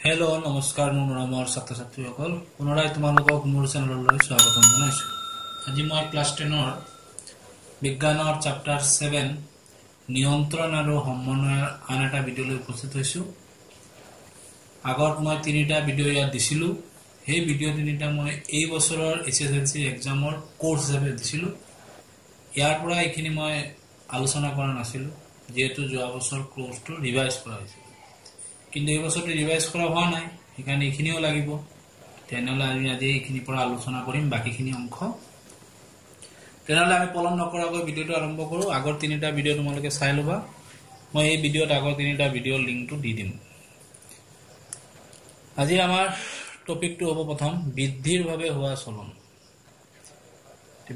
Hello नमस्कार मनोरমৰ ছাত্ৰ ছাত্ৰীসকল পুনৰাই তোমালোকক মোৰ চেনেললৈ স্বাগতম জনাইছো। আজি মই ক্লাস 10 ৰ বিজ্ঞানৰ চ্যাপ্টাৰ 7 নিয়ন্ত্ৰণ আৰু সমন্বয়ৰ আন এটা ভিডিঅলৈ উপস্থিত হৈছো। আগত মই তিনিটা ভিডিঅ ইয়াত দিছিলো। এই ভিডিঅ তিনিটা মই এই বছৰৰ এছএছএলসি এক্সামৰ কোৰ্স হিচাপে দিছিলো। ইয়াৰ পৰা এইখিনি মই আলোচনা কৰা নাছিলো যেহেতু যোৱা বছৰ কোৰ্সটো ৰিভাইজ কৰা হৈছিল। কিন্তু এই বছৰটো ৰিভাইজ কৰা হোৱা নাই সেইকাৰণে এইখিনিও লাগিব। তেনেহলে আমি আজি এইখিনি পৰা আলোচনা কৰিম বাকিখিনি অংশ। তেনেহলে আমি পলম নকৰাকৈ ভিডিঅটো আৰম্ভ কৰো। আগৰ তিনিটা ভিডিঅ তোমালোকে চাই লবা। মই এই ভিডিঅত আগৰ তিনিটা ভিডিঅৰ লিংকটো দি দিম। আজি আমাৰ টপিকটো হ'ব প্ৰথম বৃদ্ধিৰ বাবে হোৱা চলন।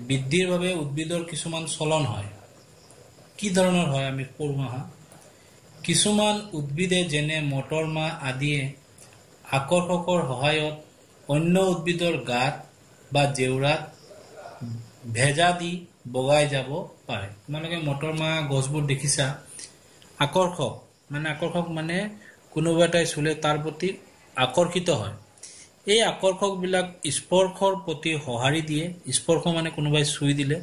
বৃদ্ধিৰ বাবে উদ্ভিদৰ কিছুমান চলন হয়। কি ধৰণৰ হয় আমি পঢ়ো আহা। কিছুমান উদ্ভিদে যেনে মটৰমাহ আদিয়ে আকৰ্ষকৰ সহায়ত অন্য উদ্ভিদৰ গাত বা জেউৰাত ভেজা দি বগাই যাব পাৰে। তোমালোকে মটৰমাহ গছবোৰ দেখিছা। আকৰ্ষক মানে কোনোবা এটাই চুলে তাৰ প্ৰতি আকৰ্ষিত হয়। এই আকৰ্ষক বিলাক স্পৰ্শৰ প্ৰতি সঁহাৰি দিয়ে। স্পৰ্শ মানে কোনোবাই চুই দিলে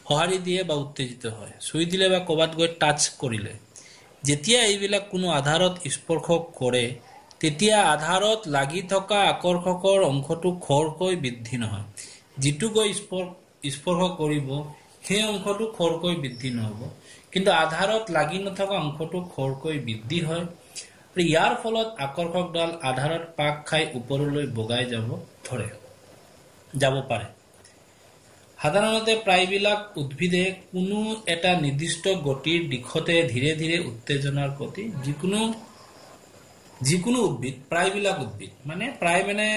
সঁহাৰি দিয়ে বা উত্তেজিত হয়। চুই দিলে বা ক'বাত গৈ টাচ কৰিলে। যেতিয়া এইবিলাক কোনো আধাৰত স্পৰ্শ কৰে তেতিয়া আধাৰত লাগি থকা আকৰ্ষকৰ অংশটো খৰকৈ বৃদ্ধি নহয়। যিটো গৈ স্পৰ্শ কৰিব সেই অংশটো খৰকৈ বৃদ্ধি নহব, কিন্তু আধাৰত লাগি নথকা অংশটো খৰকৈ বৃদ্ধি হয়। ইয়াৰ ফলত আকৰ্ষকডাল আধাৰত পাক খাই ওপৰলৈ বগাই যাব পাৰে। সাধাৰণতে প্ৰায়বিলাক উদ্ভিদে কোনো এটা নিৰ্দিষ্ট গতিৰ দিশতে ধীৰে ধীৰে উত্তেজনাৰ প্ৰতি যিকোনো উদ্ভিদ প্ৰায়বিলাক উদ্ভিদ মানে প্ৰায় মানে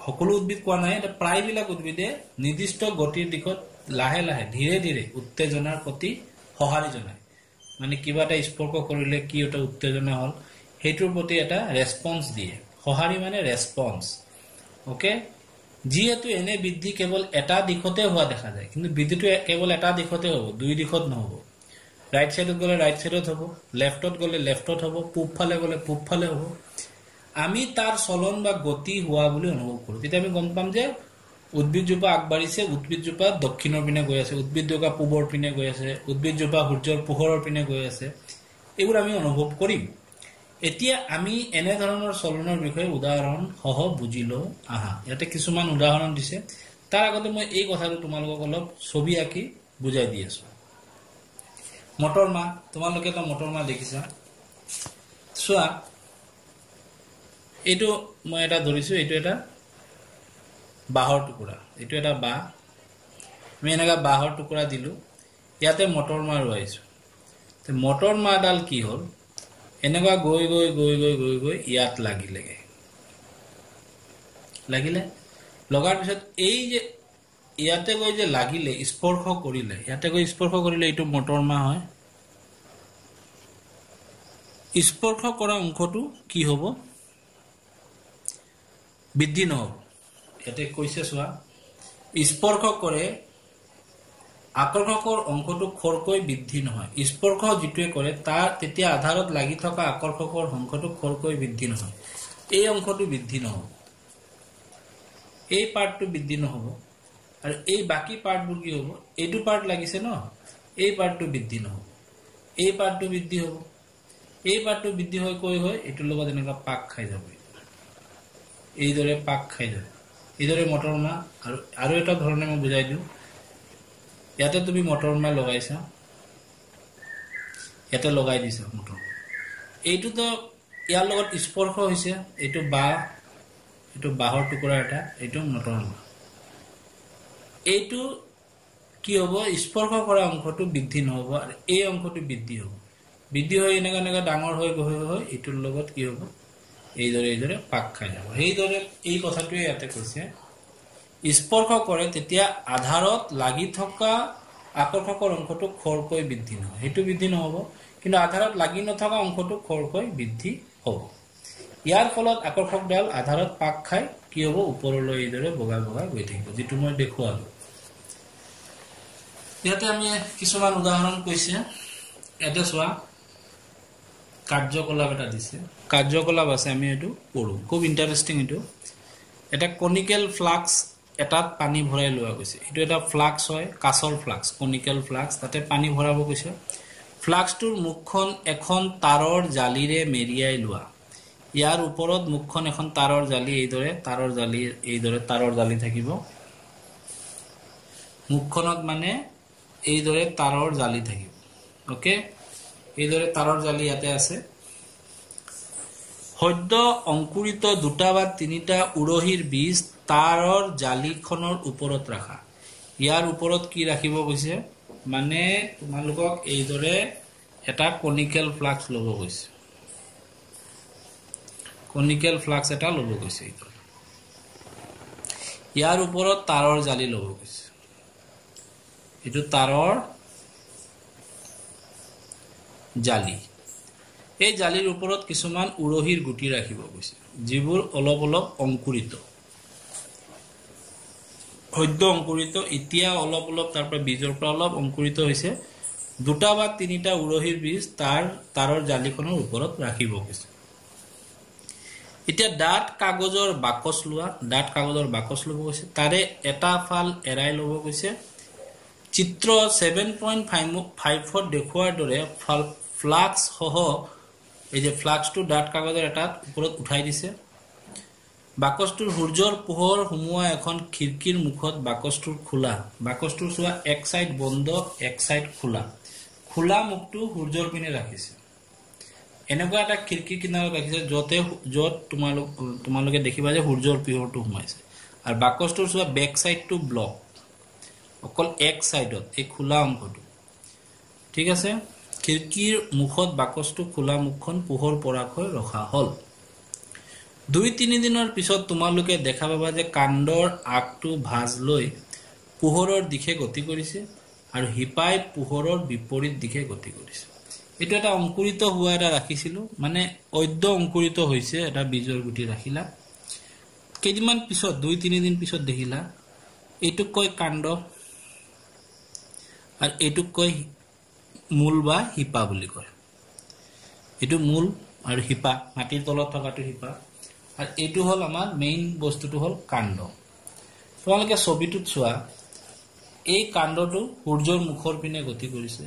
সকলো উদ্ভিদ কোৱা নাই, এটা প্ৰায়বিলাক উদ্ভিদে নিৰ্দিষ্ট গতিৰ দিশত লাহে লাহে ধীৰে ধীৰে উত্তেজনাৰ প্ৰতি সঁহাৰি জনায়। মানে কিবা এটা স্পৰ্শ কৰিলে কি এটা উত্তেজনা হ'ল সেইটোৰ প্ৰতি এটা ৰেসপন্স দিয়ে। সঁহাৰি মানে ৰেসপন্স। ওকে, যিহেতু এনে বৃদ্ধি কেৱল এটা দিশতে হোৱা দেখা যায়, কিন্তু বৃদ্ধিটো কেৱল এটা দিশতে হ'ব, দুই দিশত নহ'ব। ৰাইট সাইডত গ'লে ৰাইট সাইডত হ'ব, লেফটত গ'লে লেফটত হ'ব, পূব ফালে গ'লে পূব ফালে হ'ব। আমি তাৰ চলন বা গতি হোৱা বুলি অনুভৱ কৰোঁ। তেতিয়া আমি গম পাম যে উদ্ভিদজোপা আগবাঢ়িছে, উদ্ভিদজোপা দক্ষিণৰ পিনে গৈ আছে, উদ্ভিদজোপা পূবৰ পিনে গৈ আছে, উদ্ভিদজোপা সূৰ্যৰ পোহৰৰ পিনে গৈ আছে। এইবোৰ আমি অনুভৱ কৰিম। এতিয়া আমি এনে ধৰণৰ চলনৰ বিষয়ে উদাহৰণ সহ বুজি লওঁ আহা। ইয়াতে কিছুমান উদাহৰণ দিছে। তাৰ আগতে মই এই কথাটো তোমালোকক অলপ ছবি আঁকি বুজাই দি আছো। মটৰমাহ, তোমালোকে এটা মটৰমাহ দেখিছা। চোৱা, এইটো মই এটা ধৰিছো, এইটো এটা বাঁহৰ টুকুৰা, এইটো এটা বাঁহ। আমি এনেকা বাঁহৰ টুকুৰা দিলো, ইয়াতে মটৰমাহ ৰুৱাইছো। মটৰমাহডাল কি হ'ল, এনেকুৱা গৈ গৈ গৈ গৈ গৈ গৈ ইয়াত লাগিলে। লগাৰ পিছত এই যে ইয়াতে গৈ যে লাগিলে, স্পৰ্শ কৰিলে, ইয়াতে গৈ স্পৰ্শ কৰিলে, এইটো মটৰমাহ হয়। স্পৰ্শ কৰা অংশটো কি হ'ব, বৃদ্ধি নহ'ব। ইয়াতে কৈছে চোৱা, স্পৰ্শ কৰে আকৰ্ষকৰ অংশটো খৰকৈ বৃদ্ধি নহয়। স্পৰ্শ যিটোৱে কৰে তাৰ তেতিয়া আধাৰত লাগি থকা আকৰ্ষকৰ অংশটো খৰকৈ বৃদ্ধি নহয়। এই অংশটো বৃদ্ধি নহ'ব, এই পাৰ্টটো বৃদ্ধি নহ'ব, আৰু এই বাকী পাৰ্টবোৰ কি হ'ব, এইটো পাৰ্ট লাগিছে ন, এই পাৰ্টটো বৃদ্ধি নহ'ব, এই পাৰ্টটো বৃদ্ধি হ'ব। এই পাৰ্টটো বৃদ্ধি হৈ কৈ হৈ এইটোৰ লগত এনেকুৱা পাক খাই যাব, এইদৰে পাক খাই যাব। এইদৰে মটৰমাহ। আৰু এটা ধৰণে মই বুজাই দিওঁ। ইয়াতে তুমি মটৰমাহ লগাইছা, ইয়াতে লগাই দিছা মটৰমাহ, এইটোতো ইয়াৰ লগত স্পৰ্শ হৈছে, এইটো বাঁহৰ টুকুৰা এটা, এইটো মটৰমাহ। এইটো কি হ'ব, স্পৰ্শ কৰা অংশটো বৃদ্ধি নহ'ব, আৰু এই অংশটো বৃদ্ধি হ'ব। বৃদ্ধি হৈ এনেকুৱা ডাঙৰ হৈ গৈ হৈ এইটোৰ লগত কি হ'ব, এইদৰে পাক খাই যাব। সেইদৰে এই কথাটোৱে ইয়াতে কৈছে, স্পৰ্শ কৰে তেতিয়া আধাৰত লাগি থকা আকৰ্ষকৰ অংশটো খৰকৈ বৃদ্ধি নহয়। সেইটো বৃদ্ধি নহ'ব, কিন্তু আধাৰত লাগি নথকা অংশটো খৰকৈ বৃদ্ধি হ'ব। ইয়াৰ ফলত আকৰ্ষকডাল আধাৰত পাক খাই কি হ'ব, ওপৰলৈ এইদৰে বগাই বগাই গৈ থাকিব, যিটো মই দেখুৱালো। ইয়াতে আমি কিছুমান উদাহৰণ কৈছে। ইয়াতে চোৱা, কাৰ্যকলাপ এটা দিছে কাৰ্যকলাপ আছে আমি এটো পঢ়ো খুব ইন্টাৰেস্টিং এটো এটা কনিক্যাল ফ্লাক্স এটাত পানী ভৰাই লোৱা গৈছে এটো এটা ফ্লাক্স হয় কাছৰ ফ্লাক্স কনিক্যাল ফ্লাক্স তাতে পানী ভৰাব গৈছে ফ্লাক্সটোৰ মুখখন এখন তাৰৰ জালিৰে মেৰিয়াই লোৱা ইয়াৰ ওপৰত মুখখন এখন তাৰৰ জালি এইদৰে তাৰৰ জালি থাকিব মুখখনত মানে এইদৰে তাৰৰ জালি থাকিব ওকে এইদৰে তাৰৰ জালি ইয়াতে আছে সদ্য অংকুৰিত দুটা বা তিনিটা উৰহীৰ বীজ তাৰৰ জালিখনৰ ওপৰত ৰাখা ইয়াৰ ওপৰত কি ৰাখিব কৈছে মানে তোমালোকক এইদৰে এটা কনিক্যাল ফ্লাক্স ল'ব গৈছে কনিক্যাল ফ্লাক্স এটা ল'ব গৈছে ইয়াৰ ওপৰত তাৰৰ জালি ল'ব গৈছে এটো তাৰৰ জালি এই জালিৰ ওপৰত কিছুমান উৰহীৰ গুটি ৰাখিব গৈছে যিবোৰ অলপ অলপ অংকুৰিত সদ্য অংকুৰিত এতিয়া অলপ অলপ তাৰ পৰা বীজৰ পৰা অলপ অংকুৰিত হৈছে দুটা বা তিনিটা উৰহীৰ বীজ তাৰৰ জালিখনৰ ওপৰত ৰাখিব গৈছে এতিয়া ডাট কাগজৰ বাকচ ল'ব গৈছে তাৰে এটা ফাল এৰাই ল'ব গৈছে চিত্ৰ 7.5 দেখুৱাৰ দৰে ফ্লাক্স সহ এই যে ফ্লাক্সটো ডাট কাগজৰ এটাত ওপৰত উঠাই দিছে বাকচটোৰ সূৰ্যৰ পোহৰ হুমুৱা এখন খিৰকিৰ মুখত বাকচটোৰ চোৱা এক সাইড বন্ধ এক সাইড খোলা মুখটো সূৰ্যৰ পিনে ৰাখিছে এনেকুৱা এটা খিৰকি কিনাৰত ৰাখিছে য'ত তোমালোকে দেখিবা যে সূৰ্যৰ পোহৰটো হুমাইছে আৰু বাকচটোৰ চোৱা বেক সাইডটো ব্লক অকল এক সাইডত এই খোলা অংশটো ঠিক আছে খিৰকিৰ মুখত বাকচটো খোলা মুখখন পোহৰ পৰাকৈ ৰখা হল 2-3 দিনৰ পিছত তোমালোকে দেখা পাবা যে কাণ্ডৰ আগটো ভাজ লৈ পোহৰৰ দিশে গতি কৰিছে আৰু হিপাই পোহৰৰ বিপৰীত দিশে গতি কৰিছে এটো এটা অংকুৰিত হোৱা এটা ৰাখিছিল মানে অদ্য অংকুৰিত হৈছে এটা বীজৰ গুটি ৰাখিলা কেইদিনমান পিছত 2-3 দিন পিছত দেখিলা এটো কয় কাণ্ড আৰু এটো কয় মূল বা হিপা বুলি কয় এটো মূল আৰু হিপা মাটিৰ তলত থকাটো হিপা আৰু এটো হল আমাৰ মেইন বস্তুটো হল কাণ্ড তোমালোকে ছবিটোত চোৱা এই কাণ্ডটো সূৰ্যৰ মুখৰ পিনে গতি কৰিছে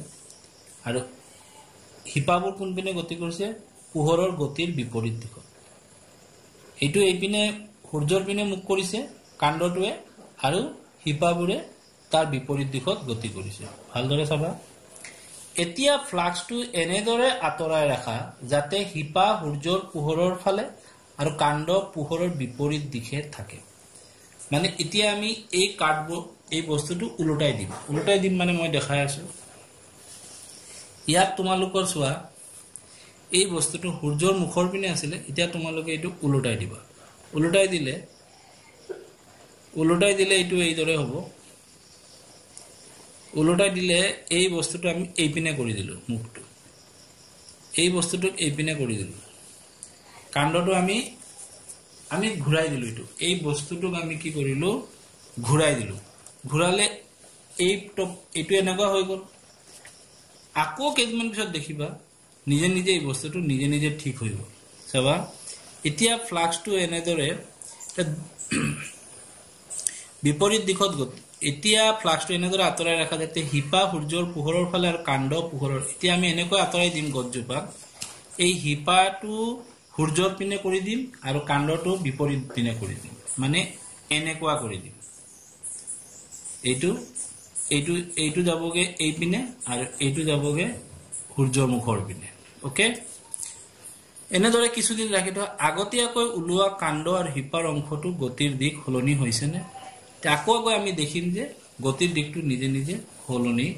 আৰু হিপাবোৰ কোন পিনে গতি কৰিছে পোহৰৰ গতিৰ বিপৰীত দিশত এটো এই পিনে সূৰ্যৰ পিনে মুখ কৰিছে কাণ্ডটোৱে আৰু হিপাবোৰে তাৰ বিপৰীত দিশত গতি কৰিছে ভালদৰে চাবা এতিয়া ফ্লাক্সটো এনেদৰে আতৰাই ৰাখা যাতে হিপা সূৰ্যৰ পোহৰৰ ফালে আৰু কাণ্ড পোহৰৰ বিপৰীত দিশে থাকে মানে এতিয়া আমি এই বস্তুটো উলটাই দিম মানে মই দেখাই আছো ইয়াত তোমালোকৰ চোৱা এই বস্তুটো সূৰ্যৰ মুখৰ পিনে আছিল এতিয়া তোমালোকে এটো উলটাই দিবা উলটাই দিলে এটো এইদৰে হ'ব উলটাই দিলে এই বস্তুটো আমি এই পিনে কৰি দিলো মুখটো এই বস্তুটো এই পিনে কৰি দিলো কাণ্ডটো আমি ঘূৰাই দিলো এই বস্তুটো আমি কি কৰিলো ঘূৰাই দিলো ঘূৰালে এইটো এনেকুৱা হৈ গ'ল আকৌ কেইদিনমান পিছত দেখিবা নিজে এই বস্তুটো নিজে ঠিক হৈ গ'ল চাবা এতিয়া ফ্লাক্সটো এনেদৰে বিপৰীত দিশত গতি এতিয়া ফ্লাক্সটো এনেদৰে আতৰাই ৰাখা যাতে হিপা সূৰ্যৰ পোহৰৰ ফালে আৰু কাণ্ড পোহৰৰ এতিয়া আমি এনেকৈ আতৰাই দিম গছজোপা এই হিপাটো সূৰ্যৰ পিনে কৰি দিম আৰু কাণ্ডটো বিপৰীত পিনে কৰি দিম মানে এনেকুৱা কৰি দিম এইটো যাবগে এই পিনে আৰু এইটো যাবগে সূৰ্যৰ মুখৰ পিনে ওকে এনেদৰে কিছুদিন ৰাখি থোৱা আগতীয়াকৈ ওলোৱা কাণ্ড আৰু হিপাৰ অংশটো গতিৰ দিশ সলনি হৈছে নে আকৌ আমি দেখিম যে গতিৰ দিকটো নিজে সলনি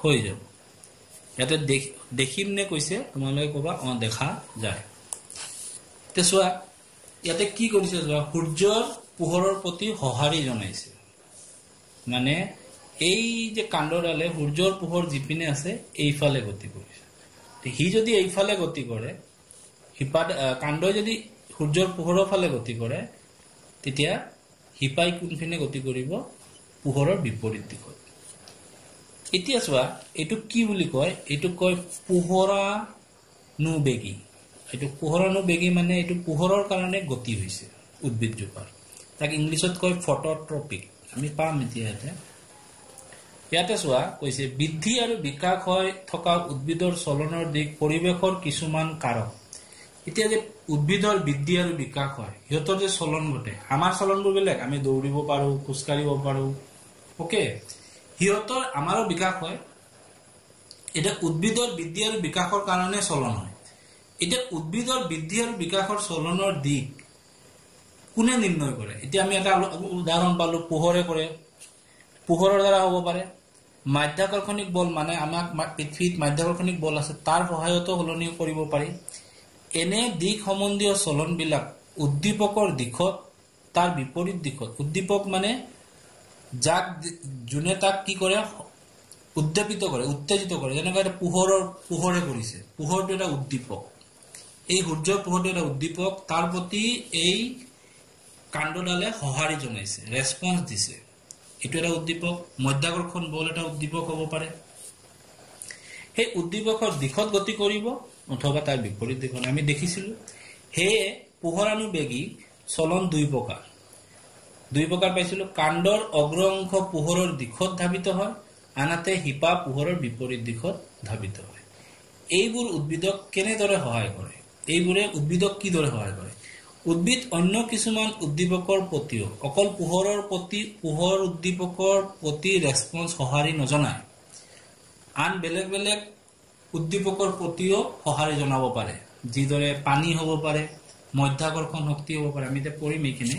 হৈ যাব ইয়াতে দেখিম নে কৈছে তোমালোকে কবা দেখা যায় তে চোৱা ইয়াতে কি কৰিছে চোৱা সূৰ্যৰ পোহৰৰ প্ৰতি সঁহাৰি জনাইছে মানে এই যে কাণ্ডডালে সূৰ্যৰ পোহৰ জিপিনে আছে এইফালে গতি কৰিছে হি যদি এইফালে গতি কৰে কাণ্ডই যদি সূৰ্যৰ পোহৰৰ ফালে গতি কৰে তেতিয়া হিপাই কোনফিনে গতি কৰিব পোহৰৰ বিপৰীত দিশত এতিয়া চোৱা এটো কি বুলি কয় এটো কয় পোহৰানুবেগী এইটো পোহৰানুবেগী মানে এইটো পোহৰৰ কাৰণে গতি হৈছে উদ্ভিদজোপাৰ তাক ইংলিছত কয় ফটোট্ৰপিক আমি পাম এতিয়া ইয়াতে চোৱা কৈছে বৃদ্ধি আৰু বিকাশ হৈ থকা উদ্ভিদৰ চলনৰ দিক পৰিৱেশৰ কিছুমান কাৰক এতিয়া যে উদ্ভিদৰ বৃদ্ধি আৰু বিকাশ হয় হিয়তৰ যে চলন ঘটে আমাৰ চলনবোৰ বেলেগ আমি দৌৰিব পাৰো খোজ কাঢ়িব পাৰো ওকে হিয়তৰ আমাৰো বিকাশ হয় এটা উদ্ভিদৰ বৃদ্ধি আৰু বিকাশৰ কাৰণে চলন হয় এটা উদ্ভিদৰ বৃদ্ধি আৰু বিকাশৰ চলনৰ দিক কোনে নিৰ্ণয় কৰে এতিয়া আমি এটা উদাহৰণ পালো পোহৰে কৰে পোহৰৰ দ্বাৰা হ'ব পাৰে মাধ্যাকৰ্ষণিক বল মানে আমাক পৃথিৱীত মাধ্যাকৰ্ষণিক বল আছে তাৰ সহায়তো হলনি কৰিব পাৰি এনে দিক সম্বন্ধীয় চলনবিলাক উদ্দীপকৰ দিশত তাৰ বিপৰীত দিশত উদ্দীপক মানে যাক যোনে তাক কি কৰে উদ্দীপিত কৰে উত্তেজিত কৰে যেনেকৈ এটা পোহৰে কৰিছে পোহৰটো এটা উদ্দীপক এই সূৰ্যৰ পোহৰটো এটা উদ্দীপক তাৰ প্ৰতি এই কাণ্ডডালে সঁহাৰি জনাইছে ৰেছপন্স দিছে এটো এটা উদ্দীপক মধ্যাকৰ্ষণ বল এটা উদ্দীপক হ'ব পাৰে এই উদ্দীপকৰ দিশত গতি কৰিব অথবা তাৰ বিপৰীত দিশত আমি দেখিছিলো হে পোহৰানুবেগী চলন দুই প্ৰকাৰ পাইছিলো কাণ্ডৰ অগ্ৰ অংশ পোহৰৰ দিশত ধাবিত হয় আনহাতে হিপা পোহৰৰ বিপৰীত দিশত ধাবিত হয় এইবোৰ উদ্ভিদক কেনেদৰে সহায় কৰে এইবোৰে উদ্ভিদক কিদৰে সহায় কৰে উদ্ভিদ অন্য কিছুমান উদ্দীপকৰ প্ৰতিও অকল পোহৰৰ প্ৰতি পোহৰ উদ্দীপকৰ প্ৰতি ৰেছপন্স সঁহাৰি নজনায় আন বেলেগ বেলেগ উদ্দীপকৰ প্ৰতিও সঁহাৰি জনাব পাৰে যিদৰে পানী হ'ব পাৰে মধ্যাকৰ্ষণ শক্তি হ'ব পাৰে আমি এতিয়া পঢ়িম এইখিনি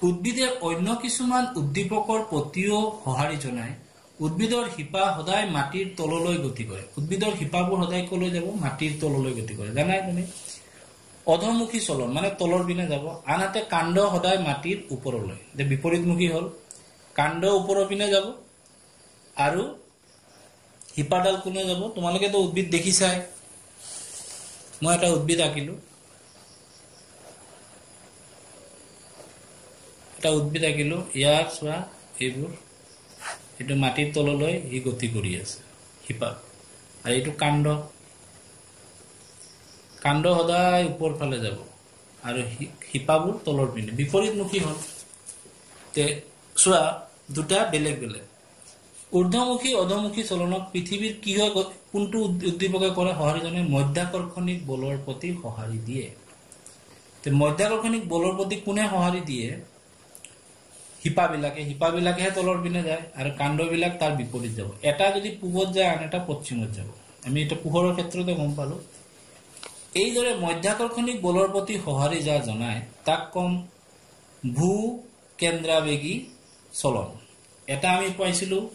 উদ্ভিদে অন্য কিছুমান উদ্দীপকৰ প্ৰতিও সঁহাৰি জনায় উদ্ভিদৰ শিপা সদায় মাটিৰ তললৈ গতি কৰে উদ্ভিদৰ শিপাবোৰ সদায় কলৈ যাব মাটিৰ তললৈ গতি কৰে জানাই তুমি অধমুখী চলন মানে তলৰ পিনে যাব আনহাতে কাণ্ড সদায় মাটিৰ ওপৰলৈ যে বিপৰীতমুখী হল কাণ্ড ওপৰৰ পিনে যাব আৰু শিপাডাল কোনে যাব তোমালোকে তো উদ্ভিদ দেখিছাই মই এটা উদ্ভিদ আঁকিলো ইয়াৰ চোৱা এইবোৰ এটো মাটিৰ তললৈ ই গতি কৰি আছে শিপা আৰু এইটো কাণ্ড সদায় ওপৰ ফালে যাব আৰু শিপাবোৰ তলৰ পিনে বিপৰীতমুখী হল তে চোৱা দুটা বেলেগ বেলেগ ঊৰ্ধ্বমুখী অধমুখী চলনক পৃথিৱীৰ কি হয় কোনটো উদ্দীপকে কৰে সঁহাৰি জনায় মধ্যাকৰ্ষণিক বলৰ প্ৰতি সঁহাৰি দিয়ে তে মধ্যাকৰ্ষণিক বলৰ প্ৰতি কোনে সঁহাৰি দিয়ে শিপাবিলাকেহে তলৰ পিনে যায় আৰু কাণ্ডবিলাক তাৰ বিপৰীত যাব এটা যদি পূবত যায় আন এটা পশ্চিমত যাব আমি এটা পোহৰৰ ক্ষেত্ৰতে গম পালো এইদৰে মধ্যাকৰ্ষণিক বলৰ প্ৰতি সঁহাৰি যা জনায় তাক কম ভূ কেন্দ্ৰাবেগী চলন এটা আমি পাইছিলো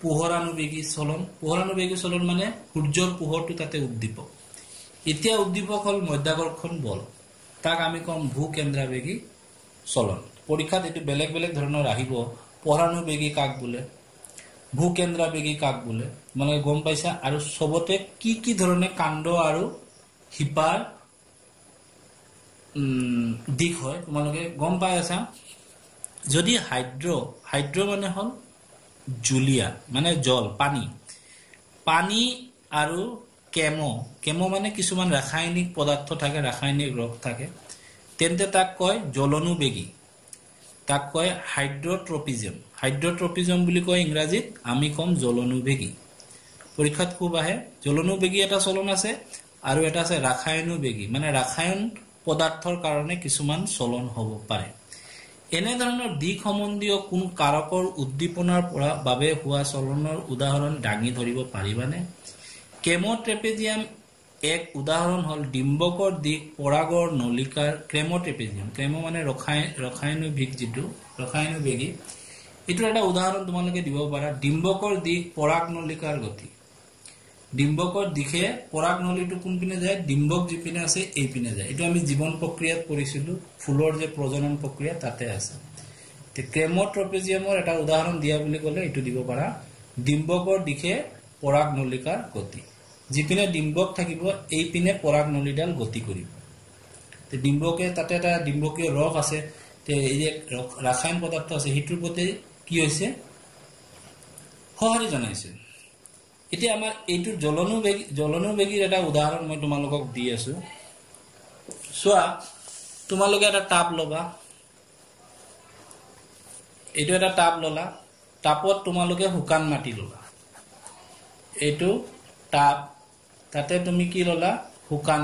পোহৰানুবেগী চলন মানে সূৰ্যৰ পোহৰটো তাতে উদ্দীপক এতিয়া উদ্দীপক হল মধ্যাকৰ্ষণ বল তাক আমি কম ভূ কেন্দ্ৰাবেগী চলন পৰীক্ষাত এটো বেলেগ বেলেগ ধৰণৰ আহিব পোহৰানুবেগী কাক বোলে ভূ কেন্দ্ৰাবেগী কাক বোলে মানে গম পাইছা আৰু সবতে কি ধৰণে কাণ্ড আৰু শিপাৰ দিক হয় তোমালোকে গম পাই আছা যদি হাইড্ৰ মানে হল জুলিয়া মানে জল পানী আৰু কেমো মানে কিছুমান ৰাসায়নিক পদাৰ্থ থাকে ৰাসায়নিক ৰস থাকে তেন্তে তাক কয় জ্বলনুবেগী তাক কয় হাইড্ৰট্ৰপিজম বুলি কয় ইংৰাজীত আমি কম জ্বলনুবেগী পৰীক্ষাত খুব আহে জ্বলনুবেগী এটা চলন আছে আৰু এটা আছে ৰাসায়নুবেগী মানে ৰাসায়ন পদাৰ্থৰ কাৰণে কিছুমান চলন হ'ব পাৰে এনে ধৰণৰ দিক সম্বন্ধীয় কোন কাৰকৰ উদ্দীপনাৰ বাবে হোৱা চলনৰ উদাহৰণ দাঙি ধৰিব পাৰিবানে কেমোট্ৰেপেজিয়াম এক উদাহৰণ হল ডিম্বকৰ দিক পৰাগৰ নলিকাৰ ক্ৰেমো মানে ৰসায়নুবেগী এটো এটা উদাহৰণ তোমালোকে দিব পাৰা ডিম্বকৰ দিক পৰাগ নলিকাৰ গতি ডিম্বকৰ দিশে পৰাগ নলীটো কোন পিনে যায় ডিম্বক যিপিনে আছে এই পিনে যায় এটো আমি জীৱন প্ৰক্ৰিয়াত পঢ়িছিলো ফুলৰ যে প্ৰজনন প্ৰক্ৰিয়া তাতে আছে তে ক্ৰেমোট্ৰপেজিয়ামৰ এটা উদাহৰণ দিয়া বুলি ক'লে এটো দিব পাৰা ডিম্বকৰ দিশে পৰাগ নলিকাৰ গতি যিপিনে ডিম্বক থাকিব এই পিনে পৰাগ নলীডাল গতি কৰিব তে ডিম্বকে তাতে এটা ডিম্বকীয় ৰস আছে তে এই যে ৰাসায়ন পদাৰ্থ আছে হিটোৰ প্ৰতি কি হৈছে সঁহাৰি জনাইছে এতিয়া আমাৰ এইটো জলনুবেগীৰ এটা উদাহৰণ মই তোমালোকক দি আছো চোৱা তোমালোকে এটা টাব লবা এইটো এটা টাব ললা টাপত তোমালোকে শুকান মাটি ললা এইটো টাব তাতে তুমি কি ললা শুকান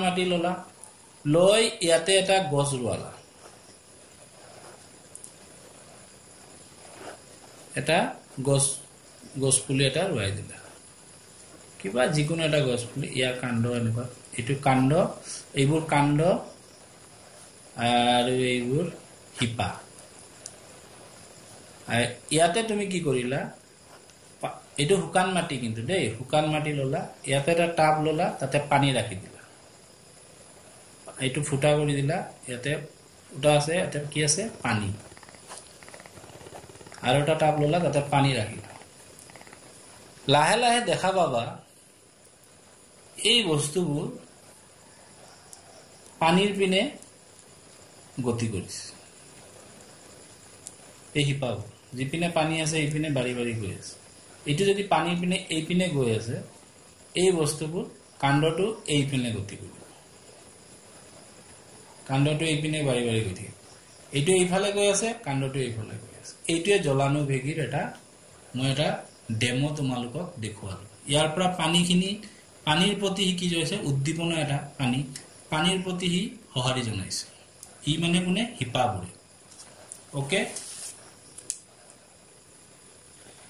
মাটি ললা লৈ ইয়াতে এটা গছ ৰুৱালা এটা গছ পুলি এটা ৰুৱাই দিলা কিবা যিকোনো এটা গছ পুলি ইয়াৰ কাণ্ড এনেকুৱা এইটো কাণ্ড এইবোৰ কাণ্ড আৰু এইবোৰ হিপা ইয়াতে তুমি কি কৰিলা এইটো শুকান মাটি কিন্তু দেই শুকান মাটি ললা ইয়াতে এটা টাব ললা তাতে পানী ৰাখি দিলা এইটো ফুটা কৰি দিলা ইয়াতে ফুটা আছে ইয়াতে কি আছে পানী আৰু এটা টাব ললা তাতে পানী ৰাখিলা লাহে লাহে দেখা পাবা এই বস্তুবোৰ পানীৰ পিনে গতি কৰিছে এই হিপাবোৰ যিপিনে পানী আছে এইপিনে বাঢ়ি বাঢ়ি গৈ আছে এইটো যদি পানীৰ পিনে এইপিনে গৈ আছে এই বস্তুবোৰ কাণ্ডটো এইপিনে গতি কৰিব কাণ্ডটো এইপিনে বাঢ়ি বাঢ়ি গৈ থাকিব এইটো এইফালে গৈ আছে কাণ্ডটো এইফালে গৈ আছে এইটোৱে জলানুবেগীৰ এটা মই এটা ডেমো তোমালোকক দেখুৱালো ইয়াৰ পৰা পানীৰ প্ৰতি কি হৈছে উদ্দীপনা এটা পানীৰ প্ৰতি সঁহাৰি জনাইছে ই মানে কোনে হিপাবোৰে ওকে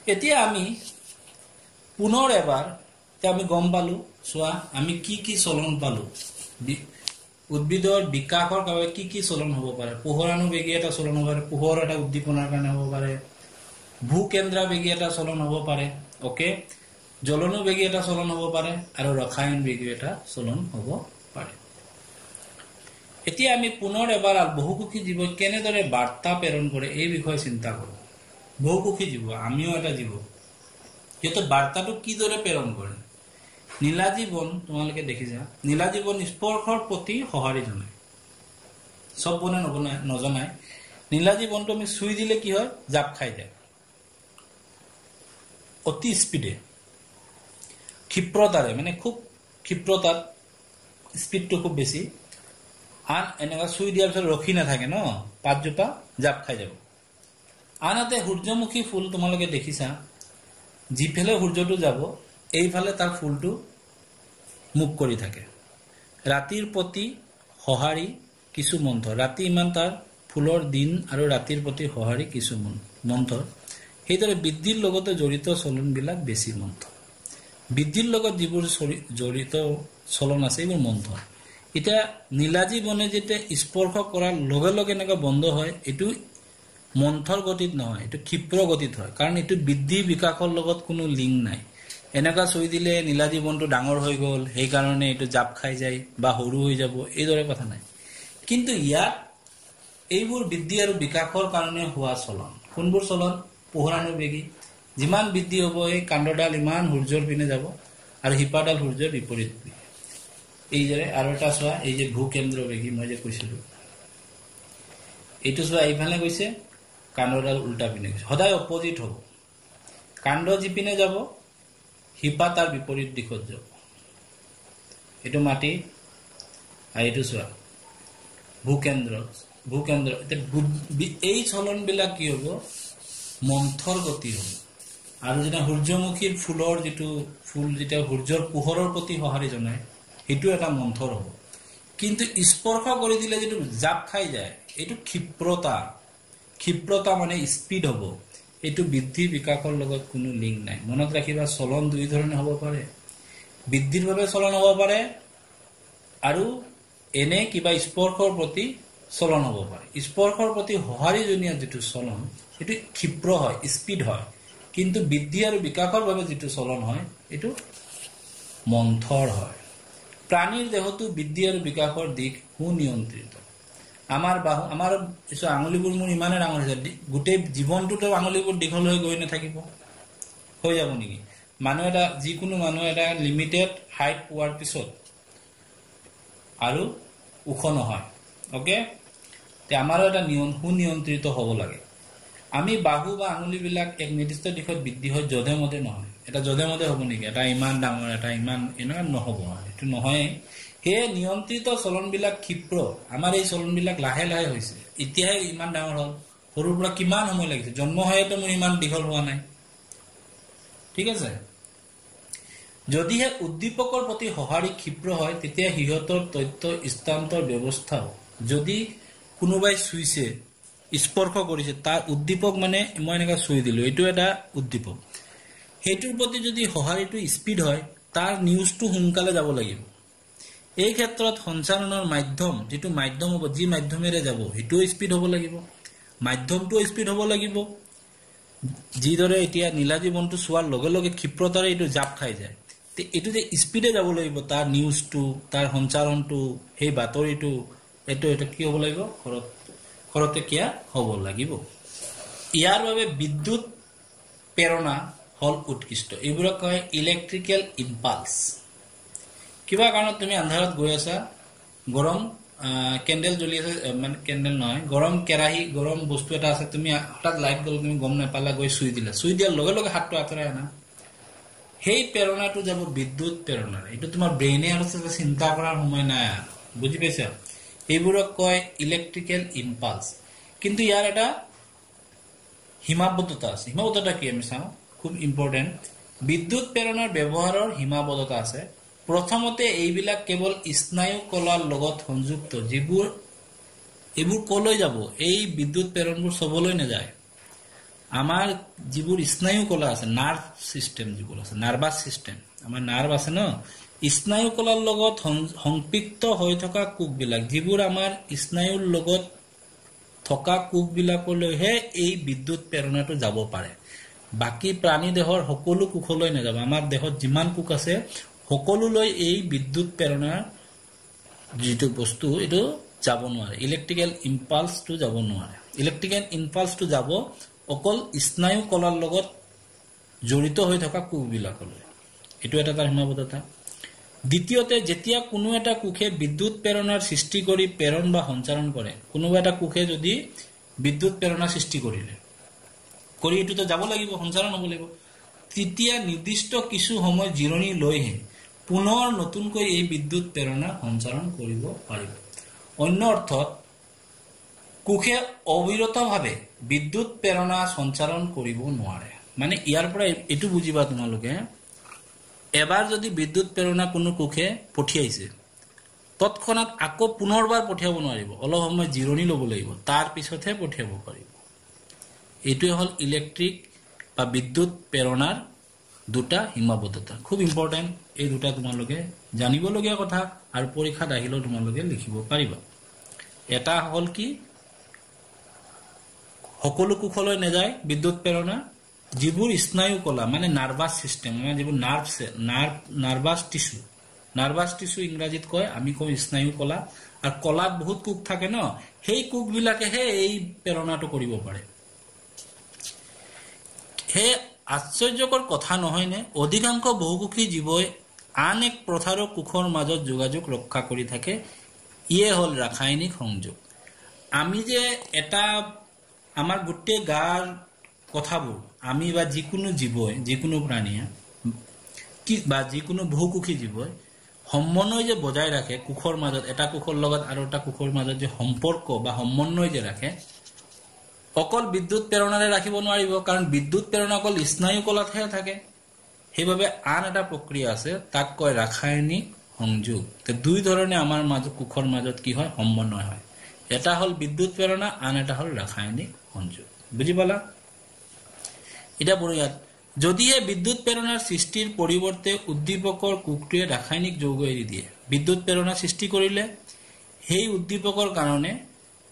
এতিয়া আমি পুনৰ এবাৰ আমি গম পালো চোৱা আমি কি চলন পালো উদ্ভিদৰ বিকাশৰ বাবে কি চলন হ'ব পাৰে পোহৰানুবেগী এটা চলন হ'ব পাৰে পোহৰ এটা উদ্দীপনাৰ কাৰণে হ'ব পাৰে ভূকেন্দ্ৰবেগী এটা চলন হ'ব পাৰে ওকে জলনুবেগী এটা চলন হ'ব পাৰে আৰু ৰসায়নবেগী এটা চলন হ'ব পাৰে এতিয়া আমি পুনৰ এবাৰ বহুকোষী জীৱ কেনেদৰে বাৰ্তা প্ৰেৰণ কৰে এই বিষয়ে চিন্তা কৰোঁ বহুকোষী জীৱ আমিও এটা জীৱ কিন্তু বাৰ্তাটো কিদৰে প্ৰেৰণ কৰে নীলাজীৱন তোমালোকে দেখিছা নীলাজীৱন স্পৰ্শৰ প্ৰতি সঁহাৰি জনায় সব বনে নজনায় নীলাজীৱনটো আমি চুই দিলে কি হয় জাপ খাই যায় অতি স্পীডে ক্ষিপ্ৰতাৰে মানে খুব ক্ষিপ্ৰতাত স্পীডটো খুব বেছি আন এনেকুৱা চুই দিয়াৰ পিছত ৰখি নাথাকে ন পাতজোপা জাপ খাই যাব আনহাতে সূৰ্যমুখী ফুল তোমালোকে দেখিছা যিফালে সূৰ্যটো যাব এইফালে তাৰ ফুলটো মুখ কৰি থাকে ৰাতিৰ প্ৰতি সঁহাৰি কিছু মন্থৰ ৰাতি ইমান তাৰ ফুলৰ দিন আৰু ৰাতিৰ প্ৰতি সঁহাৰি কিছু মন্থৰ সেইদৰে বৃদ্ধিৰ লগতে জড়িত চলনবিলাক বেছি মন্থৰ বৃদ্ধিৰ লগত যিবোৰ জড়িত চলন আছে এইবোৰ মন্থৰ এতিয়া নীলাজী বনে যেতিয়া স্পৰ্শ কৰাৰ লগে লগে এনেকুৱা বন্ধ হয় এইটো মন্থৰ গতিত নহয় এইটো ক্ষিপ্ৰ গতিত হয় কাৰণ এইটো বৃদ্ধি বিকাশৰ লগত কোনো লিংক নাই এনেকুৱা চুই দিলে নীলাজী বনটো ডাঙৰ হৈ গ'ল সেইকাৰণে এইটো জাপ খাই যায় বা সৰু হৈ যাব এইদৰে কথা নাই কিন্তু ইয়াত এইবোৰ বৃদ্ধি আৰু বিকাশৰ কাৰণে হোৱা চলন কোনবোৰ চলন পোহৰানুবেগী যিমান বৃদ্ধি হ'ব এই কাণ্ডডাল ইমান সূৰ্যৰ পিনে যাব আৰু হিপাডাল সূৰ্যৰ বিপৰীত এইদৰে আৰু এটা চোৱা এই যে ভূকেন্দ্ৰবেগী মই যে কৈছিলোঁ এইটো চোৱা এইফালে গৈছে কাণ্ডডাল উল্টা পিনে গৈছে সদায় অপজিট হ'ব কাণ্ড যিপিনে যাব হিপা তাৰ বিপৰীত দিশত যাব এইটো মাটি আৰু এইটো চোৱা ভূকেন্দ্ৰ এই চলনবিলাক কি হ'ব মন্থৰ গতি হ'ব আৰু যেতিয়া সূৰ্যমুখীৰ ফুলৰ যিটো ফুল যেতিয়া সূৰ্যৰ পোহৰৰ প্ৰতি সঁহাৰি জনায় সেইটো এটা মন্থৰ হ'ব কিন্তু স্পৰ্শ কৰি দিলে যিটো জাপ খাই যায় এইটো ক্ষিপ্ৰতা মানে স্পীড হ'ব এইটো বৃদ্ধি বিকাশৰ লগত কোনো লিংক নাই মনত ৰাখিবা চলন দুই ধৰণে হ'ব পাৰে বৃদ্ধিৰ বাবে চলন হ'ব পাৰে আৰু এনে কিবা স্পৰ্শৰ প্ৰতি চলন হ'ব পাৰে স্পৰ্শৰ প্ৰতি সঁহাৰি জনিয়া যিটো চলন সেইটো ক্ষিপ্ৰ হয় স্পীড হয় কিন্তু বৃদ্ধি আৰু বিকাশৰ বাবে যিটো চলন হয় এইটো মন্থৰ হয় প্ৰাণীৰ দেহটো বৃদ্ধি আৰু বিকাশৰ দিশ সুনিয়ন্ত্ৰিত আমাৰ আঙুলিবোৰ মোৰ ইমানে ডাঙৰ হৈছে গোটেই জীৱনটোতো আঙুলিবোৰ দীঘল হৈ গৈ নাথাকিব হৈ যাব নেকি যিকোনো মানুহ এটা লিমিটেড হাইট পোৱাৰ পিছত আৰু ওখ নহয় ওকে আমাৰো এটা সুনিয়ন্ত্ৰিত হ'ব লাগে আমি বাহু বা আঙুলিবিলাক এক নিৰ্দিষ্ট দিশত বৃদ্ধি হয় যধে মধে নহয় এটা যধে মধে হ'ব নেকি এটা ইমান ডাঙৰ এটা ইমান এনেকুৱা নহ'ব এইটো নহয় সেই নিয়ন্ত্ৰিত চলনবিলাক ক্ষিপ্ৰ আমাৰ এই চলনবিলাক লাহে লাহে হৈছে এতিয়াহে ইমান ডাঙৰ হ'ল সৰুৰ পৰা কিমান সময় লাগিছে জন্ম হয়তো মোৰ ইমান দীঘল হোৱা নাই ঠিক আছে যদিহে উদ্দীপকৰ প্ৰতি সঁহাৰি ক্ষিপ্ৰ হয় তেতিয়া সিহঁতৰ তথ্য স্থানান্তৰ ব্যৱস্থাও যদি কোনোবাই চুইছে স্পৰ্শ কৰিছে তাৰ উদ্দীপক মানে মই এনেকা চুই দিলো এইটো এটা উদ্দীপক সেইটোৰ প্ৰতি যদি সঁহাৰিটো স্পীড হয় তাৰ নিউজটো সোনকালে যাব লাগিব এই ক্ষেত্ৰত সঞ্চাৰণৰ মাধ্যম যেটো মাধ্যম হ'ব যি মাধ্যমেৰে যাব হেটো স্পীড হ'ব লাগিব মাধ্যমটো স্পীড হ'ব লাগিব যিদৰে এতিয়া নীলাজীৱনটো চোৱাৰ লগে লগে ক্ষিপ্ৰতাৰে এইটো জাপ খাই যায় তে এইটো যে স্পীডে যাব লাগিব তাৰ নিউজটো তাৰ সঞ্চাৰণটো সেই বাতৰিটো এটা কি হ'ব লাগিব খৰতে কিয়া হ'ব লাগিব ইয়াৰ বাবে বিদ্যুৎ প্ৰেৰণা হল উৎকৃষ্ট এইবোৰ কয় ইলেক্ট্ৰিক্যাল ইম্পালস কিবা কাৰণত তুমি আন্ধাৰত গৈ আছা গৰম ক্যান্ডেল জ্বলি আছে মানে ক্যান্ডেল নহয় গৰম কেৰাহী গৰম বস্তু এটা আছে তুমি হঠাৎ লাইট গল তুমি গম নাপালা গৈ সুই দিয়াৰ লগে লগে হাতটো আঁতৰাই আনা সেই প্ৰেৰণাটো যাব বিদ্যুৎ প্ৰেৰণা এইটো তোমাৰ ব্ৰেইনে আৰু চিন্তা কৰাৰ সময় নাই বুজি পাইছা এইবোৰক কয় ইলেক্ট্ৰিক্যাল ইম্পালস কিন্তু ইয়াৰ এটা সীমাবদ্ধতা আছে সীমাবদ্ধতা কি আমি চাও খুব ইম্পৰ্টেন্ট বিদ্যুৎ প্ৰেৰণাৰ ব্যৱহাৰৰ সীমাবদ্ধতা আছে প্ৰথমতে এইবিলাক কেৱল স্নায়ু কলাৰ লগত সংযুক্ত যিবোৰ এইবোৰ কলৈ যাব এই বিদ্যুৎ প্ৰেৰণবোৰ সবলৈ নাযায় আমাৰ যিবোৰ স্নায়ু কলা আছে নাৰ্ভ সিস্টেম যিবোৰ আছে নাৰ্ভাস সিস্টেম আমাৰ নাৰ্ভ আছে ন স্নায়ু কলাৰ লগত সংপৃক্ত হৈ থকা কোষবিলাক যিবোৰ আমাৰ স্নায়ুৰ লগত থকা কোষবিলাকলৈহে এই বিদ্যুৎ প্ৰেৰণাটো যাব পাৰে বাকি প্ৰাণী দেহৰ সকলো কোষলৈ নাযাব আমাৰ দেহত যিমান কোষ আছে সকলোলৈ এই বিদ্যুৎ প্ৰেৰণাৰ যিটো বস্তু এটো যাব নোৱাৰে ইলেক্ট্ৰিক্যাল ইম্পালসটো যাব নোৱাৰে ইলেক্ট্ৰিক্যাল ইম্পালসটো যাব অকল স্নায়ু কলাৰ লগত জড়িত হৈ থকা কোষবিলাকলৈ এটো এটা তাৰ সীমাবদ্ধতা দ্বিতীয়তে যেতিয়া কোনো এটা কোষে বিদ্যুৎ প্ৰেৰণাৰ সৃষ্টি কৰি প্ৰেৰণ বা সঞ্চাৰণ কৰে কোনোবা এটা কোষে যদি বিদ্যুৎ প্ৰেৰণা সৃষ্টি কৰিলে কৰি এটোতে যাব লাগিব সঞ্চাৰণ হ'ব লাগিব তৃতীয় নিৰ্দিষ্ট কিছু সময় জিৰণি লৈহে পুনৰ নতুনকৈ এই বিদ্যুৎ প্ৰেৰণা সঞ্চাৰণ কৰিব পাৰিব অন্য অৰ্থত কোষে অবিৰতভাৱে বিদ্যুৎ প্ৰেৰণা সঞ্চাৰণ কৰিব নোৱাৰে মানে ইয়াৰ পৰা এটো বুজিবা তোমালোকে এবাৰ যদি বিদ্যুৎ প্ৰেৰণা কোনো কোষে পঠিয়াইছে তৎক্ষণাত আকৌ পুনৰবাৰ পঠিয়াব নোৱাৰিব অলপ সময় জিৰণি ল'ব লাগিব তাৰ পিছতহে পঠিয়াব পাৰিব এটোই হল ইলেক্ট্ৰিক বা বিদ্যুৎ প্ৰেৰণাৰ দুটা সীমাবদ্ধতা খুব ইম্পৰ্টেন্ট এই দুটা তোমালোকে জানিবলগীয়া কথা আৰু পৰীক্ষাত আহিলেও তোমালোকে লিখিব পাৰিবা এটা হল কি সকলো কোষলৈ নাযায় বিদ্যুৎ প্ৰেৰণা যিবোৰ স্নায়ু কলা মানে নাৰ্ভাস সিস্টেম মানে যিবোৰ নাৰ্ভাস টিস্যু ইংৰাজীত কয় আমি কওঁ স্নায়ু কলা আৰু কলাত বহুত কোষ থাকে ন সেই কোষবিলাকেহে এই প্ৰেৰণাটো কৰিব পাৰে হে আশ্চৰ্যকৰ কথা নহয় নে অধিকাংশ বহুকোষী জীৱই আন এক প্ৰথাৰ কোষৰ মাজত যোগাযোগ ৰক্ষা কৰি থাকে ইয়ে হল ৰাসায়নিক সংযোগ আমি যে এটা আমাৰ গোটেই গাৰ কথাবোৰ আমি বা যিকোনো জীৱই যিকোনো প্ৰাণীয়ে কি বা যিকোনো বহুকোষী জীৱই সমন্বয় যে বজাই ৰাখে কোষৰ মাজত এটা কোষৰ লগত আৰু এটা কোষৰ মাজত যে সম্পৰ্ক বা সমন্বয় যে ৰাখে অকল বিদ্যুৎ প্ৰেৰণাৰে ৰাখিব নোৱাৰিব কাৰণ বিদ্যুৎ প্ৰেৰণা অকল স্নায়ু কলাতহে থাকে সেইভাবে আন এটা প্ৰক্ৰিয়া আছে তাক কয় ৰাসায়নিক সংযোগ তে দুই ধৰণে আমাৰ মাজত কোষৰ মাজত কি হয় সমন্বয় হয় এটা হল বিদ্যুৎ প্ৰেৰণা আন এটা হল ৰাসায়নিক সংযোগ বুজি পালা এটা বঢ়িয়া যদিহে বিদ্যুৎ প্ৰেৰণাৰ সৃষ্টিৰ পৰিৱৰ্তে উদ্দীপকৰ কোষটোৱে ৰাসায়নিক যৌগ এৰি দিয়ে বিদ্যুৎ প্ৰেৰণা সৃষ্টি কৰিলে সেই উদ্দীপকৰ কাৰণে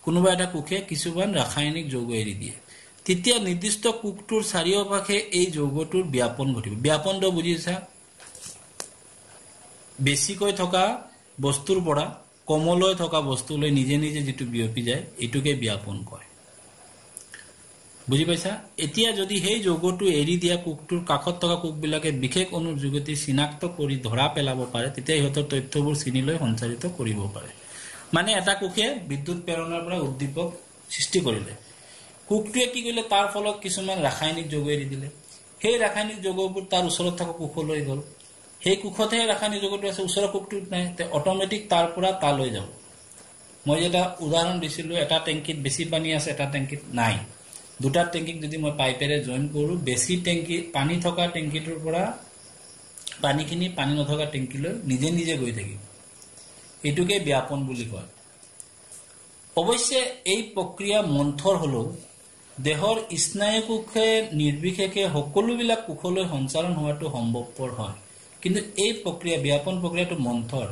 কোনোবা এটা কোষে কিছুমান ৰাসায়নিক যৌগ এৰি দিয়ে তেতিয়া নিৰ্দিষ্ট কোষটোৰ চাৰিওপাশে এই যৌগটোৰ ব্যাপন ঘটিব ব্যাপনটো বুজিছা বেছিকৈ থকা বস্তুৰ পৰা কমলৈ থকা বস্তুলৈ নিজে নিজে যেটো বিয়পি যায় এটোকে ব্যাপন কয় বুজি পাইছা এতিয়া যদি সেই যৌগটো এৰি দিয়া কোষটোৰ কাষত থকা কোষবিলাকে বিশেষ অনুযোগতি চিনাক্ত কৰি ধৰা পেলাব পাৰে তেতিয়া ইহঁতৰ তথ্যবোৰ চিনিলৈ সঞ্চাৰিত কৰিব পাৰে মানে এটা কোষে বিদ্যুৎ প্ৰেৰণাৰ পৰা উদ্দীপক সৃষ্টি কৰিলে কুকটোৱে কি কৰিলে তাৰ ফলত কিছুমান ৰাসায়নিক যৌগ এৰি দিলে সেই ৰাসায়নিক যৌগবোৰ তাৰ ওচৰত থকা কুকলৈ গ'ল সেই কুকতহে ৰাসায়নিক যৌগটো আছে ওচৰৰ কুকটোত নাই তে অটোমেটিক তাৰ পৰা তালৈ যাব মই যেটা উদাহৰণ দিছিলো এটা টেংকিত বেছি পানী আছে এটা টেংকিত নাই দুটা টেংকিক যদি মই পাইপেৰে জয়েন কৰো বেছি টেংকি পানী থকা টেংকিটোৰ পৰা পানীখিনি পানী নথকা টেংকিলৈ নিজে নিজে গৈ থাকিব এটুকে ব্যাপন বুলি কয় অৱশ্যে এই প্ৰক্ৰিয়া মন্থৰ হলো দেহৰ স্নায়ু কোষে নিৰ্বিশেষে সকলোবিলাক কোষলৈ সঞ্চাৰণ হোৱাটো সম্ভৱপৰ হয় কিন্তু এই প্ৰক্ৰিয়া ব্যাপন প্ৰক্ৰিয়াটো মন্থৰ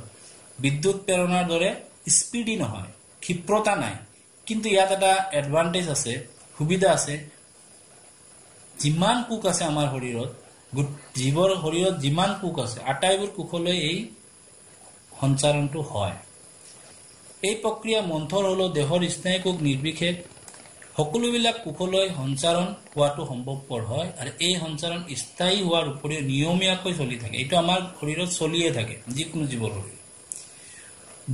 বিদ্যুৎ প্ৰেৰণৰ দৰে স্পিডি নহয় ক্ষিপ্ৰতা নাই কিন্তু ইয়াত এটা এডভান্টেজ আছে সুবিধা আছে যিমান কোষ আছে আমাৰ শৰীৰত জীৱৰ শৰীৰত যিমান কোষ আছে আটাইবোৰ কোষলৈ এই সঞ্চাৰণটো হয় এই প্ৰক্ৰিয়া মন্থৰ হলো দেহৰ স্নায়ু কোষ নিৰ্বিশেষ সকলোবিলাক কোষলৈ সঞ্চাৰণ হোৱাটো সম্ভৱপৰ হয় আৰু এই সঞ্চাৰণ স্থায়ী হোৱাৰ উপৰিও নিয়মীয়াকৈ চলি থাকে এইটো আমাৰ শৰীৰত চলিয়ে থাকে যিকোনো জীৱৰ শৰীৰত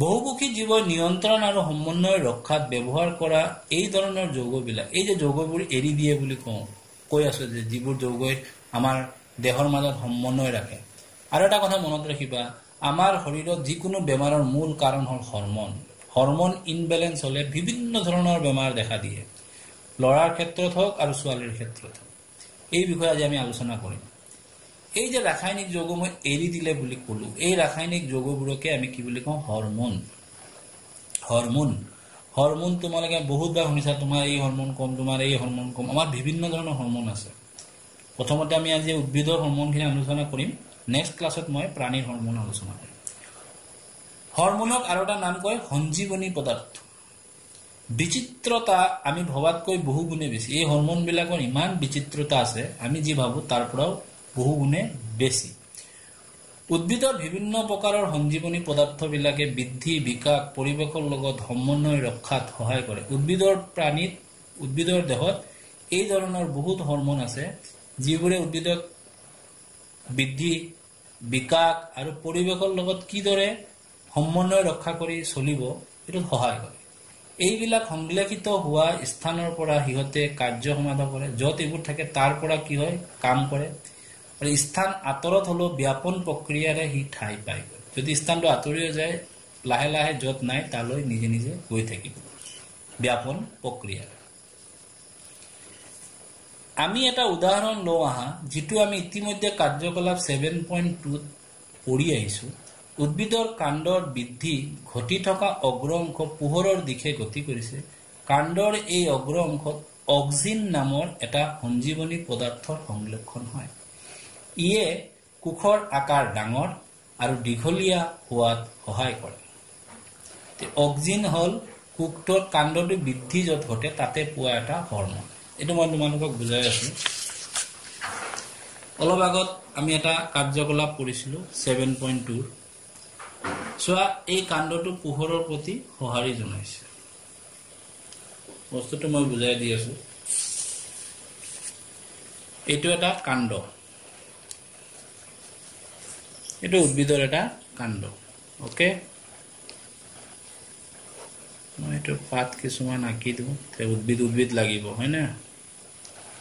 বহুকোষী জীৱৰ নিয়ন্ত্ৰণ আৰু সমন্বয় ৰক্ষাত ব্যৱহাৰ কৰা এই ধৰণৰ যৌগবিলাক এই যে যৌগবোৰ এৰি দিয়ে বুলি কৈ আছে যে যিবোৰ যৌগই আমাৰ দেহৰ মাজত সমন্বয় ৰাখে আৰু এটা কথা মনত ৰাখিবা আমাৰ শৰীৰত যিকোনো বেমাৰৰ মূল কাৰণ হ'ল হৰমন ইনবেলেন্স হলে বিভিন্ন ধৰণৰ বেমাৰ দেখা দিয়ে লৰাৰ ক্ষেত্ৰত হওক আৰু ছোৱালীৰ ক্ষেত্ৰত এই বিষয়ে আজি আমি আলোচনা কৰিম এই যে ৰাসায়নিক যৌগ মই এৰি দিলে বুলি কলো এই ৰাসায়নিক যৌগবোৰকে আমি কি বুলি কওঁ হৰমন তোমালোকে বহুতবাৰ শুনিছা তোমাৰ এই হৰমন কম তোমাৰ এই হৰমন কম আমাৰ বিভিন্ন ধৰণৰ হৰমন আছে প্ৰথমতে আমি আজি উদ্ভিদৰ হৰমনখিনি আলোচনা কৰিম নেক্সট ক্লাছত মই প্ৰাণীৰ হৰমন আলোচনা কৰিম হৰমনক আৰু এটা নাম কয় সঞ্জীৱনী পদাৰ্থ বিচিত্ৰতা আমি ভবাতকৈ বহু গুণে বেছি এই হৰমন বিলাকৰ ইমান বিচিত্ৰতা আছে আমি যি ভাবো তাৰ পৰাও বহু গুণে বেছি উদ্ভিদৰ বিভিন্ন প্ৰকাৰৰ সঞ্জীৱনী পদাৰ্থবিলাকে বৃদ্ধি বিকাশ পৰিৱেশৰ লগত সমন্বয় ৰক্ষাত সহায় কৰে উদ্ভিদৰ দেহত এই ধৰণৰ বহুত হৰমন আছে যিবোৰে উদ্ভিদক বৃদ্ধি বিকাশ আৰু পৰিৱেশৰ লগত কিদৰে সমন্বয় ৰক্ষা কৰি চলিব এইটো সহায় কৰে এইবিলাক সংশ্লেষিত হোৱা স্থানৰ পৰা হিহতে কাৰ্য সমাধা কৰে যত এইবোৰ থাকে তাৰ পৰা কি হয় কাম কৰে আৰু স্থান আতৰত হলো ব্যাপন প্ৰক্ৰিয়াৰে হি ঠাই পায় যদি স্থানটো আতৰি যায় লাহে লাহে যত নাই তালৈ নিজে নিজে গৈ থাকিব ব্যাপন প্ৰক্ৰিয়া আমি এটা উদাহৰণ লওঁ আহা যেটো আমি ইতিমধ্যে কাৰ্যকলাপ 7.2 পঢ়ি আহিছো উদ্ভিদৰ কাণ্ডৰ বৃদ্ধি ঘটি থকা অগ্ৰ অংশ পোহৰৰ দিশে গতি কৰিছে কাণ্ডৰ এই অগ্ৰ অংশত অক্সিন নামৰ এটা সঞ্জীৱনী পদাৰ্থৰ সংলক্ষণ হয় ইয়ে কোষৰ আকাৰ ডাঙৰ আৰু দীঘলীয়া হোৱাত সহায় কৰে অক্সিন হল কোষটোৰ কাণ্ডটো বৃদ্ধি যত ঘটে তাতে পোৱা এটা হৰমন এইটো মই তোমালোকক বুজাই আছো অলপ আগত আমি এটা কাৰ্যকলাপ কৰিছিলো 7.2 সোৱা এই কাণ্ডটো পোহৰৰ প্ৰতি সহাৰি জনাইছে বস্তুটো মই বুজাই দি আছো এইটো এটা কাণ্ড এইটো উদ্ভিদৰ এটা কাণ্ড ওকে মই এইটো পাত কিছুমান আঁকি দিওঁ তে উদ্ভিদ লাগিব হয় না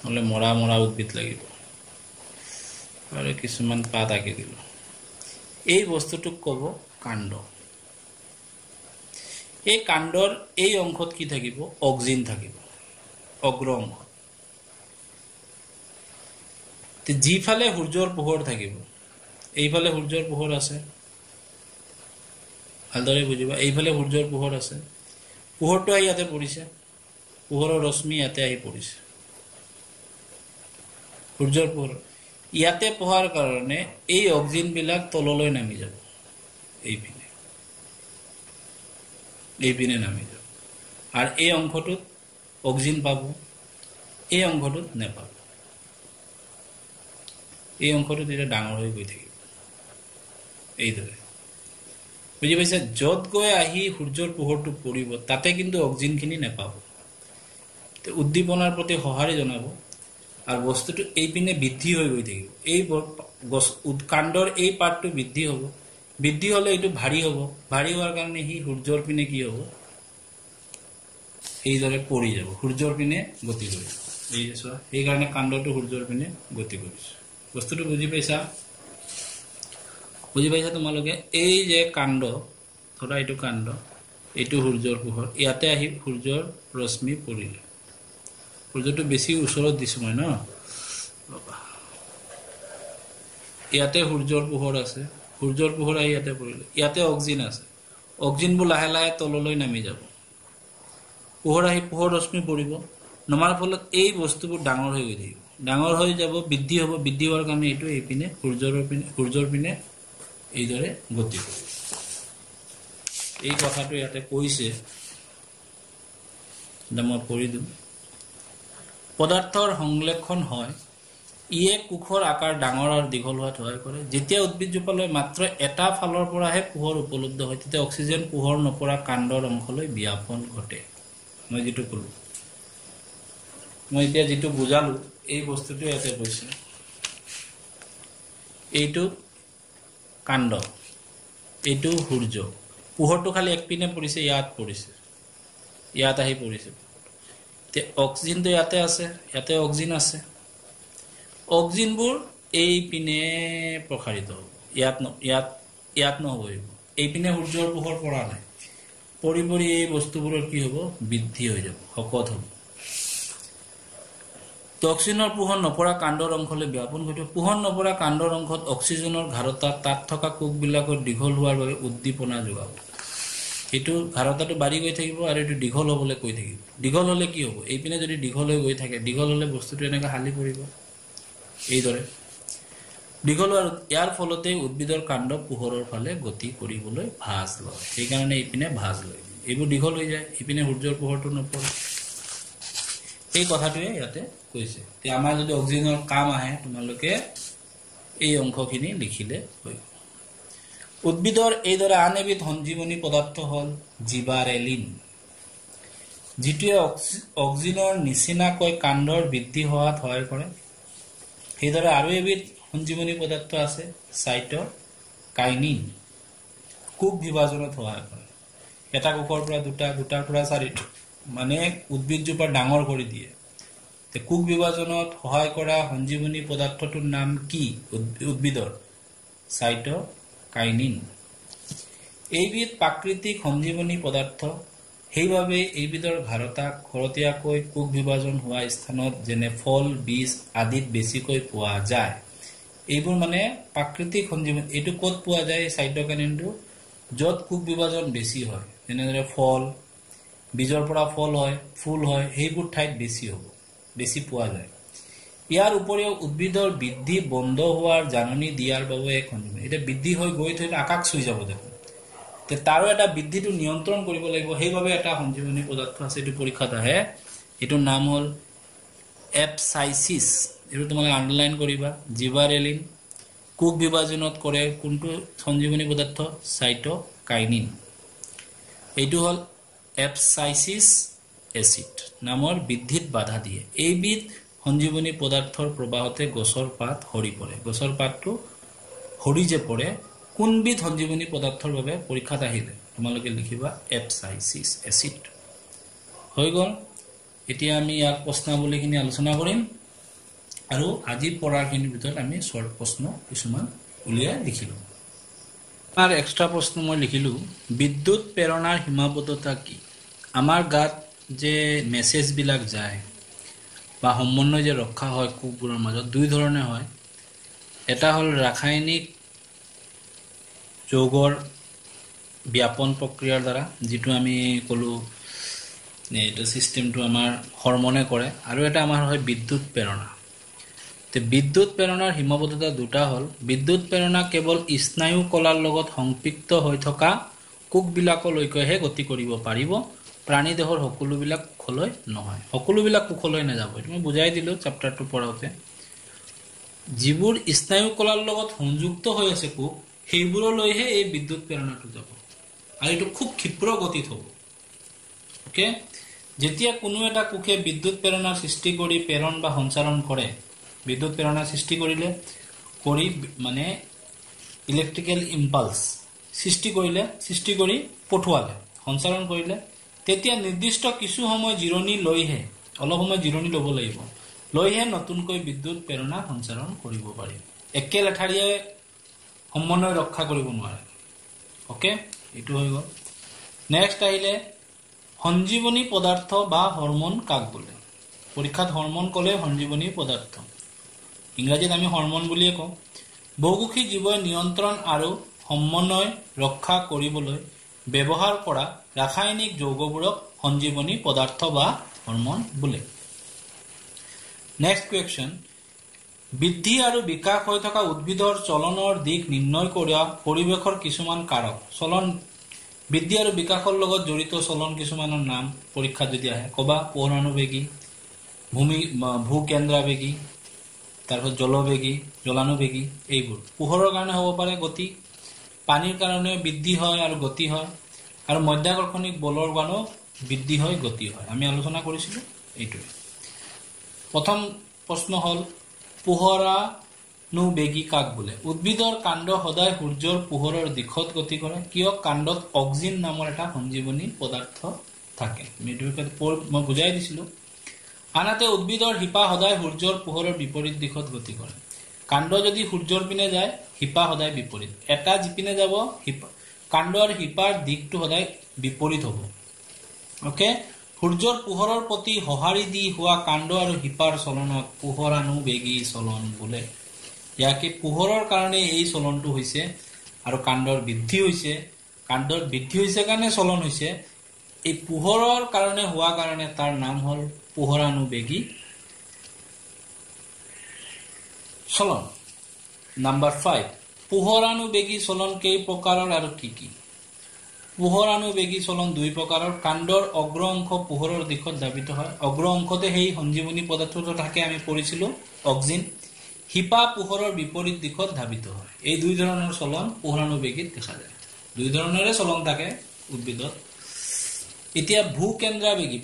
নহলে মৰা উদ্ভিদ লাগিব আৰু কিছুমান পাত আঁকি দিলো এই বস্তুটোক ক'ব কাণ্ড এই কাণ্ডৰ এই অংশত কি থাকিব অক্সিন থাকিব অগ্ৰ অংশ তে যিফালে সূৰ্যৰ পোহৰ থাকিব এইফালে সূৰ্যৰ পোহৰ আছে ভালদৰে বুজিবা এইফালে সূৰ্যৰ পোহৰ আছে পোহৰটো ইয়াতে পৰিছে পোহৰৰ ৰশ্মি ইয়াতে আহি পৰিছে সূৰ্যৰ পোহৰ ইয়াতে পহাৰ কাৰণে এই অক্সিন বিলাক তললৈ নামি যাব এইপিনে নামি যাব আৰু এই অংশটোত অক্সিন পাব এই অংশটোত নেপাব এই অংশটোত এটা ডাঙৰ হৈ গৈ থাকিব এইদৰে বুজি পাইছে যত গৈ আহি সূৰ্যৰ পোহৰটো পৰিব তাতে কিন্তু অক্সিনখিনি নেপাব তে উদ্দীপনাৰ প্ৰতি সহাৰি জনাব আৰু বস্তুটো এইপিনে বৃদ্ধি হৈ গৈ থাকিব এই কাণ্ডৰ এই পাৰ্টটো বৃদ্ধি হলে এইটো ভাৰী হ'ব ভাৰী হোৱাৰ কাৰণে হি সূৰ্যৰ পিনে কি হ'ব এইদৰে পৰি যাব, সূৰ্যৰ পিনে গতি কৰিব। এই চোৱা, সেইকাৰণে কাণ্ডটো সূৰ্যৰ পিনে গতি কৰিছে। বস্তুটো বুজি পাইছা? বুজি পাইছা তোমালোকে? এই যে কাণ্ড, ধৰা এইটো কাণ্ড, এইটো সূৰ্যৰ পোহৰ, ইয়াতে আহি সূৰ্যৰ ৰশ্মি পৰিলে। সূৰ্যটো বেছি ওচৰত দিছোঁ মই ন, ইয়াতে সূৰ্যৰ পোহৰ আছে, সূৰ্যৰ পোহৰ আহি ইয়াতে পৰিলে, ইয়াতে অক্সিজেন আছে, অক্সিজেনবোৰ লাহে লাহে তললৈ নামি যাব, পোহৰ আহি পোহৰ ৰশ্মি পৰিব, নমাৰ ফলত এই বস্তুবোৰ ডাঙৰ হৈ গৈ থাকিব, ডাঙৰ হৈ যাব, বৃদ্ধি হ'ব, বৃদ্ধি হোৱাৰ কাৰণে এইটো এইপিনে সূৰ্যৰ পিনে এইদৰে গতি কৰিব। এই কথাটো ইয়াতে কৈছে, মই পঢ়ি দিম। পদাৰ্থৰ সংশ্লেষণ হয়, ইয়ে কোষৰ আকাৰ ডাঙৰ আৰু দীঘল হোৱাত সহায় কৰে। যেতিয়া উদ্ভিদজোপালৈ মাত্ৰ এটা ফালৰ পৰাহে পোহৰ উপলব্ধ হয়, তেতিয়া অক্সিজেন পোহৰ নপৰা কাণ্ডৰ অংশলৈ বিয়াপন ঘটে। মই যিটো ক'লো, মই এতিয়া যিটো বুজালো, এই বস্তুটো ইয়াতে কৈছে। এইটো কাণ্ড, এইটো সূৰ্য, পোহৰটো খালি একপিনে পৰিছে, ইয়াত পৰিছে, ইয়াত আহি পৰিছে। অক্সিজেনটো ইয়াতে আছে, ইয়াতে অক্সিজেন আছে, অক্সিজেনবোৰ এইপিনে প্ৰসাৰিত হ'ব, ইয়াত নহ'ব, এইপিনে সূৰ্যৰ পোহৰ পৰা নাই, পৰি পৰি এই বস্তুবোৰৰ কি হ'ব, বৃদ্ধি হৈ যাব, শকত হ'ব। অক্সিজেনৰ পোহৰ নপৰা কাণ্ডৰ অংশলৈ বিয়াপন ঘটিব। পোহৰ নপৰা কাণ্ডৰ অংশত অক্সিজেনৰ ঘাৰতা তাত থকা কোষবিলাকৰ দীঘল হোৱাৰ বাবে উদ্দীপনা যোগাব। এইটো ঘাৰতাটো বাঢ়ি গৈ থাকিব আৰু এইটো দীঘল হ'বলৈ কৈ থাকিব। দীঘল হ'লে কি হ'ব, এইপিনে যদি দীঘল হৈ গৈ থাকে, দীঘল হ'লে বস্তুটো এনেকৈ হালি পৰিব, এইদৰে দীঘল হোৱাৰ, ইয়াৰ ফলতে উদ্ভিদৰ কাণ্ড পোহৰৰ ফালে গতি কৰিবলৈ ভাঁজ লয়, সেইকাৰণে এইপিনে ভাঁজ লয়, এইবোৰ দীঘল হৈ যায়, এইপিনে সূৰ্যৰ পোহৰটো নপৰে। এই কথাটোৱে ইয়াতে কৈছে। আমাৰ যদি অক্সিজেনৰ কাম আহে, তোমালোকে এই অংশখিনি লিখিলে হৈ। উদ্ভিদৰ এইদৰে আন এবিধ সঞ্জীৱনী পদাৰ্থ হ'ল জিবাৰেলিন, যিটোৱে অক্সিজেনৰ নিচিনাকৈ কাণ্ডৰ বৃদ্ধি হোৱাত সহায় কৰে। সেইদৰে আৰু এবিধ সঞ্জীৱনী পদাৰ্থ আছে চাইট'কাইনিন, কোষ বিভাজনত সহায় কৰে। এটা কোষৰ পৰা দুটা, দুটাৰ পৰা চাৰিটা, মানে উদ্ভিদজোপা ডাঙৰ কৰি দিয়ে। কোষ বিভাজনত সহায় কৰা সঞ্জীৱনী পদাৰ্থটোৰ নাম কি উদ্ভিদৰ? চাইট'কাইনিন। এইবিধ প্ৰাকৃতিক সঞ্জীৱনী পদাৰ্থ, সেইবাবে এইবিধৰ ঘাৰতা খৰতকীয়াকৈ কোষ বিভাজন হোৱা স্থানত যেনে ফল, বীজ আদিত বেছিকৈ পোৱা যায়। এইবোৰ মানে প্ৰাকৃতিক সঞ্জীৱনী। এইটো ক'ত পোৱা যায় চাইট'কাইনিনটো? য'ত কোষ বিভাজন বেছি হয়, যেনেদৰে ফল, বীজৰ পৰা ফল হয়, ফুল হয়, সেইবোৰ ঠাইত বেছি হ'ব, বেছি পোৱা যায়। ইয়াৰ উপৰিও উদ্ভিদৰ বৃদ্ধি বন্ধ হোৱাৰ জাননী দিয়াৰ বাবে এক সঞ্জীৱনী। এতিয়া বৃদ্ধি হৈ গৈ থৈ আকাশ চুই যাব দেখোন, তাৰো এটা বৃদ্ধিটো নিয়ন্ত্ৰণ কৰিব লাগিব, সেইবাবে এটা সঞ্জীৱনী পদাৰ্থ আছে, এইটো পৰীক্ষাত আহে। এইটোৰ নাম হ'ল এপচাইচিছ, এইটো তোমালোকে আণ্ডাৰলাইন কৰিবা। জিবাৰেলিন কোষ বিভাজনত কৰে কোনটো সঞ্জীৱনী পদাৰ্থ? চাইট'কাইনিন। এইটো হ'ল এপচাইচিছ এচিড নামৰ বৃদ্ধিত বাধা দিয়ে। এইবিধ সঞ্জীৱনী পদাৰ্থৰ প্ৰবাহতে গছৰ পাত সৰি পৰে। গছৰ পাতটো সৰি যে পৰে, কোনবিধ সঞ্জীৱনী পদাৰ্থৰ বাবে? পৰীক্ষাত আহিলে তোমালোকে লিখিবা এপচাইচিছ এচিড। হৈ গ'ল। এতিয়া আমি ইয়াৰ প্ৰশ্নাৱলীখিনি আলোচনা কৰিম, আৰু আজি পঢ়াখিনিৰ ভিতৰত আমি শ্বৰ্ট প্ৰশ্ন কিছুমান উলিয়াই লিখিলোঁ। তাৰ এক্সট্ৰা প্ৰশ্ন মই লিখিলোঁ, বিদ্যুৎ প্ৰেৰণাৰ সীমাবদ্ধতা কি? আমাৰ গাত যে মেছেজবিলাক যায় বা সমন্বয় যে ৰক্ষা হয় কোষবোৰৰ মাজত, দুই ধৰণে হয়। এটা হ'ল ৰাসায়নিক যৌগৰ ব্যাপন প্ৰক্ৰিয়াৰ দ্বাৰা, যিটো আমি ক'লোঁ এইটো ছিষ্টেমটো আমাৰ হৰমনে কৰে, আৰু এটা আমাৰ হয় বিদ্যুৎ প্ৰেৰণা। বিদ্যুৎ প্ৰেৰণাৰ সীমাবদ্ধতা দুটা হ'ল, বিদ্যুৎ প্ৰেৰণা কেৱল স্নায়ু কলাৰ লগত সংপৃক্ত হৈ থকা কোষবিলাকলৈকেহে গতি কৰিব পাৰিব, প্ৰাণী দেহৰ সকলোবিলাক কোষলৈ নহয়। সকলোবিলাক কোষলৈ নাযাব, এইটো মই বুজাই দিলোঁ চেপ্টাৰটো পঢ়াওঁতে। যিবোৰ স্নায়ু কলাৰ লগত সংযুক্ত হৈ আছে কোষ, সেইবোৰলৈহে এই বিদ্যুৎ প্ৰেৰণাটো যাব, আৰু এইটো খুব ক্ষীপ্ৰ গতিত হ'ব। অ'কে, যেতিয়া কোনো এটা কোষে বিদ্যুৎ প্ৰেৰণাৰ সৃষ্টি কৰি প্ৰেৰণ বা সঞ্চাৰণ কৰে, বিদ্যুৎ প্ৰেৰণাৰ সৃষ্টি কৰি মানে ইলেক্ট্ৰিকেল ইম্পালছ সৃষ্টি কৰি পঠোৱালে, সঞ্চাৰণ কৰিলে, তেতিয়া নিৰ্দিষ্ট কিছু সময় জিৰণি লৈহে অলপ সময় জিৰণি ল'ব লাগিব লৈহে নতুনকৈ বিদ্যুৎ প্ৰেৰণা সঞ্চাৰণ কৰিব পাৰি একে লেঠাৰিয়ে সমন্বয় ৰক্ষা কৰিব নোৱাৰে ওকে এটো হৈ গ'ল নেক্সট আহিলে সঞ্জীৱনী পদাৰ্থ বা হৰমন কাক বোলে পৰীক্ষাত হৰমন ক'লে সঞ্জীৱনী পদাৰ্থ ইংৰাজীত আমি হৰমন বুলিয়ে কওঁ বহুমুখী জীৱই নিয়ন্ত্ৰণ আৰু সমন্বয় ৰক্ষা কৰিবলৈ ব্যৱহাৰ কৰা ৰাসায়নিক যৌগবোৰক সঞ্জীৱনী পদাৰ্থ বা হৰমন বোলে নেক্সট কোৱেশ্চন বৃদ্ধি আৰু বিকাশ হৈ থকা উদ্ভিদৰ চলনৰ দিশ নিৰ্ণয় কৰা পৰিৱেশৰ কিছুমান কাৰক চলন বৃদ্ধি আৰু বিকাশৰ লগত জড়িত চলন কিছুমানৰ নাম পৰীক্ষাত যদি আহে কবা পোহৰানুবেগী ভূকেন্দ্ৰাবেগী তাৰপিছত জলবেগী জলানুবেগী এইবোৰ পোহৰৰ কাৰণে হ'ব পাৰে গতি পানীৰ কাৰণে বৃদ্ধি হয় আৰু গতি হয় আৰু মধ্যাকৰ্ষণিক বলৰ কাৰণেও বৃদ্ধি হয় গতি হয় আমি আলোচনা কৰিছিলোঁ এইটোৱে প্ৰথম প্ৰশ্ন হ'ল পোহৰানুবেগী কাক বোলে উদ্ভিদৰ কাণ্ড সদায় সূৰ্যৰ পোহৰৰ দিশত গতি কৰে কিয় কাণ্ডত অক্সিন নামৰ এটা সঞ্জীৱনী পদাৰ্থ থাকে মই বুজাই দিছিলোঁ আনহাতে উদ্ভিদৰ শিপা সদায় সূৰ্যৰ পোহৰৰ বিপৰীত দিশত গতি কৰে কাণ্ড যদি সূৰ্যৰ পিনে যায় শিপা সদায় বিপৰীত এটা যিপিনে যাব কাণ্ড আৰু শিপাৰ দিশটো সদায় বিপৰীত হ'ব ওকে সূৰ্যৰ পোহৰৰ প্ৰতি সঁহাৰি দি হোৱা কাণ্ড আৰু শিপাৰ চলনক পোহৰানুবেগী চলন বোলে ইয়াকে পোহৰৰ কাৰণে এই চলনটো হৈছে আৰু কাণ্ডৰ বৃদ্ধি হৈছে কাৰণে চলন হৈছে এই পোহৰৰ কাৰণে হোৱা কাৰণে তাৰ নাম হ'ল পোহৰানুবেগী চলন নাম্বাৰ 5 পোহৰানুবেগী চলন কেই প্ৰকাৰৰ আৰু কি কি পোহৰানুবেগী চলন দুই প্ৰকাৰৰ কাণ্ডৰ অগ্ৰ অংশ পোহৰৰ দিশত ধাবিত হয় অগ্ৰ অংশতে সেই সঞ্জীৱনী পদাৰ্থটো থাকে আমি পঢ়িছিলোঁ অক্সিন শিপা পোহৰৰ বিপৰীত দিশত ধাবিত হয় এই দুই ধৰণৰ চলন পোহৰানুবেগীত দেখা যায় দুই ধৰণৰে চলন থাকে উদ্ভিদত এতিয়া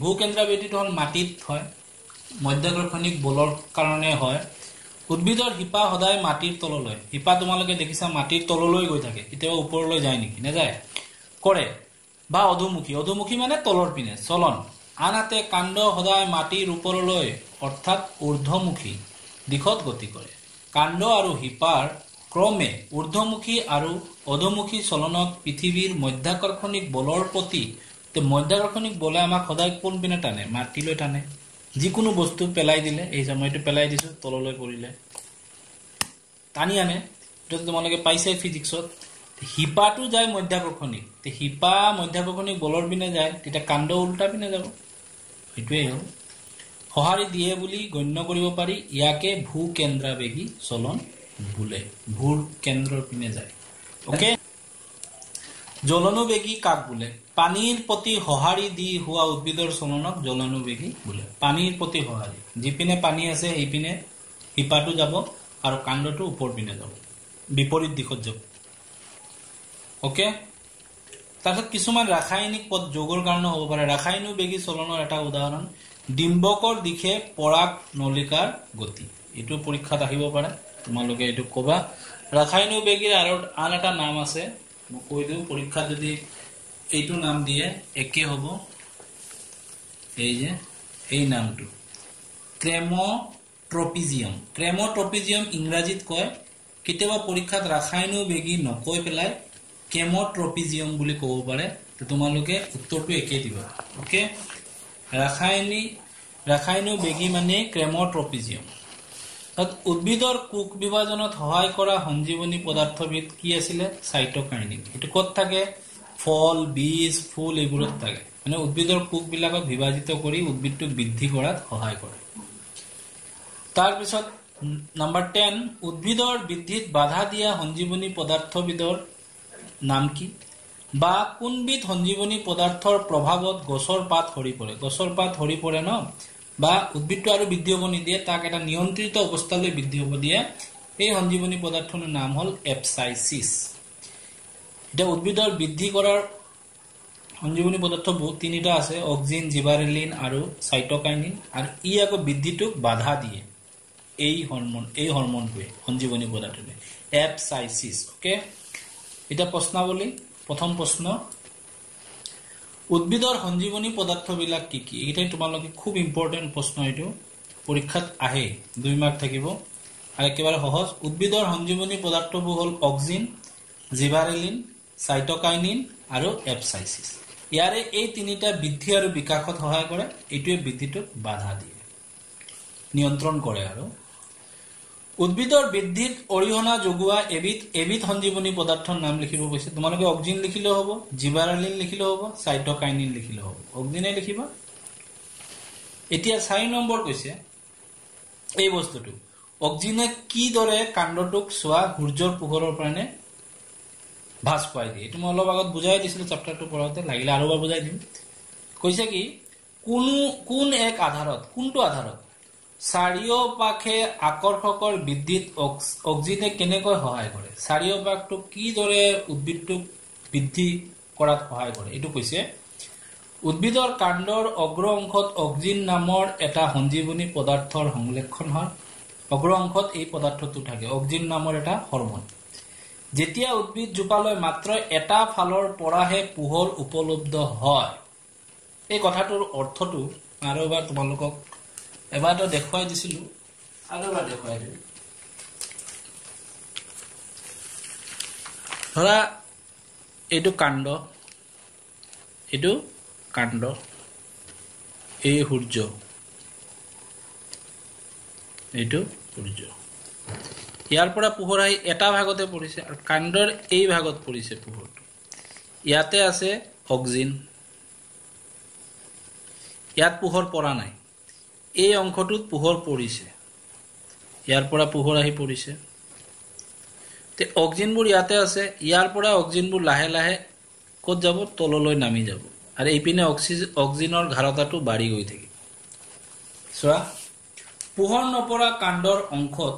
ভূকেন্দ্ৰাবেগীটো হ'ল মাটিত হয় মধ্যাকৰ্ষণিক বলৰ কাৰণে হয় উদ্ভিদৰ শিপা সদায় মাটিৰ তললৈ শিপা তোমালোকে দেখিছা মাটিৰ তললৈ গৈ থাকে কেতিয়াবা ওপৰলৈ যায় নেকি নাযায় কৰে বা অধোমুখী মানে তলৰ পিনে চলন আনহাতে কাণ্ড সদায় মাটিৰ ওপৰলৈ অৰ্থাৎ ঊৰ্ধ্বমুখী দিশত গতি কৰে কাণ্ড আৰু শিপাৰ ক্ৰমে ঊৰ্ধ্বমুখী আৰু অধোমুখী চলনক পৃথিৱীৰ মধ্যাকৰ্ষণিক বলৰ প্ৰতি মধ্যাকৰ্ষণিক বলে আমাক সদায় কোন পিনে টানে মাটিলৈ টানে যিকোনো বস্তু পেলাই দিলে এই সময়টো পেলাই দিছো তললৈ পৰিলে টানি আনে এটা তোমালোকে পাইছে ফিজিক্সত শিপাটো যায় মধ্যাকৰ্ষণিক শিপা মধ্যাকৰ্ষণিক বলৰ পিনে যায় তেতিয়া কাণ্ড উল্টা পিনে যাব এটোৱে হ'ল সঁহাৰি দিয়ে বুলি গণ্য কৰিব পাৰি ইয়াকে ভূকেন্দ্ৰাবেগী চলন বোলে ভূৰ কেন্দ্ৰৰ পিনে যায় ওকে জলানুবেগী কাক বোলে পানীৰ প্ৰতি সঁহাৰি দি হোৱা উদ্ভিদৰ চলনক জলানুবেগী বোলে পানীৰ প্ৰতি সঁহাৰি যিপিনে পানী আছে সেইপিনে শিপাটো যাব আৰু কাণ্ডটো ওপৰ পিনে যাব বিপৰীত দিশত যাব ওকে তাৰপিছত কিছুমান ৰাসায়নিক যৌগৰ কাৰণে হ'ব পাৰে ৰাসায়নুবেগী চলনৰ এটা উদাহৰণ ডিম্বকৰ দিশে পৰাগ নলিকাৰ গতি এইটো পৰীক্ষাত আহিব পাৰে তোমালোকে এইটো ক'বা ৰাসায়নুবেগীৰ আৰু আন এটা নাম আছে মই কৈ দিওঁ পৰীক্ষাত যদি এইটো নাম দিয়ে একে হ'ব এই নামটো ক্ৰেমট্ৰপিজিয়াম ইংৰাজীত কয় কেতিয়াবা পৰীক্ষাত ৰাসায়নুবেগী নকৈ পেলাই কেমট্ৰপিজিয়াম বুলি ক'ব পাৰে তোমালোকে উত্তৰটো একে দিবা ওকে ৰাসায়নুবেগী মানে ক্ৰেমট্ৰপিজিয়াম উদ্ভিদৰ কোষ বিভাজনত সহায় কৰা সঞ্জীৱনী পদাৰ্থবিধ কি আছিলে সাইটোকাইনিন এটো ক'ত থাকে ফল বীজ ফুল এইবোৰত থাকে মানে উদ্ভিদৰ কোষবিলাকক বিভাজিত কৰি উদ্ভিদটো বৃদ্ধি কৰাত সহায় কৰে তাৰ পিছত নাম্বাৰ 10 উদ্ভিদৰ বৃদ্ধিত বাধা দিয়া সঞ্জীৱনী পদাৰ্থবিধৰ নাম কি বা কোনবিধ সঞ্জীৱনী পদাৰ্থৰ প্ৰভাৱত গছৰ পাত সৰি পৰে ন বা উদ্ভিদটো আৰু বৃদ্ধি হ'ব নিদিয়ে তাক এটা নিয়ন্ত্ৰিত অৱস্থালৈ বৃদ্ধি হ'ব দিয়ে এই সঞ্জীৱনী পদাৰ্থৰ নাম হ'ল এপচাইচিছ এটা উদ্ভিদৰ বৃদ্ধি কৰাৰ সঞ্জীৱনী পদাৰ্থ বহুত তিনিটা আছে অক্সিন জিবাৰেলিন আৰু সাইটোকাইনিন আৰু ই আকৌ বৃদ্ধিটোক বাধা দিয়ে এই হৰমনটোৱে সঞ্জীৱনী পদাৰ্থটোৱে এপচাইচিছ ওকে এটা প্ৰশ্নাৱলী প্ৰথম প্ৰশ্ন উদ্ভিদৰ সঞ্জীৱনী পদাৰ্থবিলাক কি কি এইটাই তোমালোকে খুব ইম্পৰ্টেন্ট প্ৰশ্ন এইটো পৰীক্ষাত আহে 2 মাৰ্ক থাকিব আৰু একেবাৰে সহজ উদ্ভিদৰ সঞ্জীৱনী পদাৰ্থবোৰ হ'ল অক্সিন জিবাৰেলিন সাইটোকাইনিন আৰু এপসাইচিস ইয়াৰে এই তিনিটা বৃদ্ধি আৰু বিকাশত সহায় কৰে এইটোৱে বৃদ্ধিটোক বাধা দিয়ে নিয়ন্ত্ৰণ কৰে আৰু উদ্ভিদৰ বৃদ্ধিত অৰিহণা যোগোৱা এবিধ সঞ্জীৱনী পদাৰ্থৰ নাম লিখিব কৈছে তোমালোকে অক্সিন লিখিলেও হ'ব জিবাৰেলিন লিখিলেও হ'ব সাইটোকাইনিন লিখিলেও হ'ব অক্সিনে লিখিবা এতিয়া 4 নম্বৰ কৈছে এই বস্তুটো অক্সিনে কি দৰে কাণ্ডটোক সোৱা সূৰ্যৰ পোহৰৰ কাৰণে ভাস পাই দিয়ে এটো মই অলপ আগত বুজাই দিছিলো চেপ্টাৰটো পঢ়াওতে লাগিলে আৰু এবাৰ বুজাই দিম কৈছে কি কোন এক আধাৰত কোনটো আধাৰত চাৰিওপাখে আকৰ্ষকৰ বৃদ্ধিত অক্সিনে কেনেকৈ সহায় কৰে চাৰিওপাখটো কি দৰে উদ্ভিদটোক বৃদ্ধি কৰাত সহায় কৰে এটো কৈছে উদ্ভিদৰ কাণ্ডৰ অগ্ৰ অংশত অক্সিন নামৰ এটা সঞ্জীৱনী পদাৰ্থৰ সংলক্ষণ হয় অগ্ৰ অংশত এই পদাৰ্থটো থাকে অক্সিন নামৰ এটা হৰমন যেতিয়া উদ্ভিদ জোপালৈ মাত্ৰ এটা ফালৰ পৰাহে পোহৰ উপলব্ধ হয় এই কথাটোৰ অৰ্থটো আৰু এবাৰ তোমালোকক এবাৰটো দেখুৱাই দিছিলো আৰু এবাৰ দেখুৱাই দিম ধৰা এইটো কাণ্ড এই সূৰ্য এইটো সূৰ্য ইয়াৰ পৰা পোহৰ আহি এটা ভাগতে পৰিছে আৰু কাণ্ডৰ এই ভাগত পৰিছে পোহৰটো ইয়াতে আছে অক্সিন ইয়াত পোহৰ পৰা নাই এই অংশটোত পোহৰ পৰিছে ইয়াৰ পৰা পোহৰ আহি পৰিছে তে অক্সিনবোৰ ইয়াতে আছে ইয়াৰ পৰা অক্সিনবোৰ লাহে লাহে ক'ত যাব তললৈ নামি যাব আৰু এইপিনে অক্সিজেনৰ ঘাৰতাটো বাঢ়ি গৈ থাকিব সোৱা পোহৰ নপৰা কাণ্ডৰ অংশত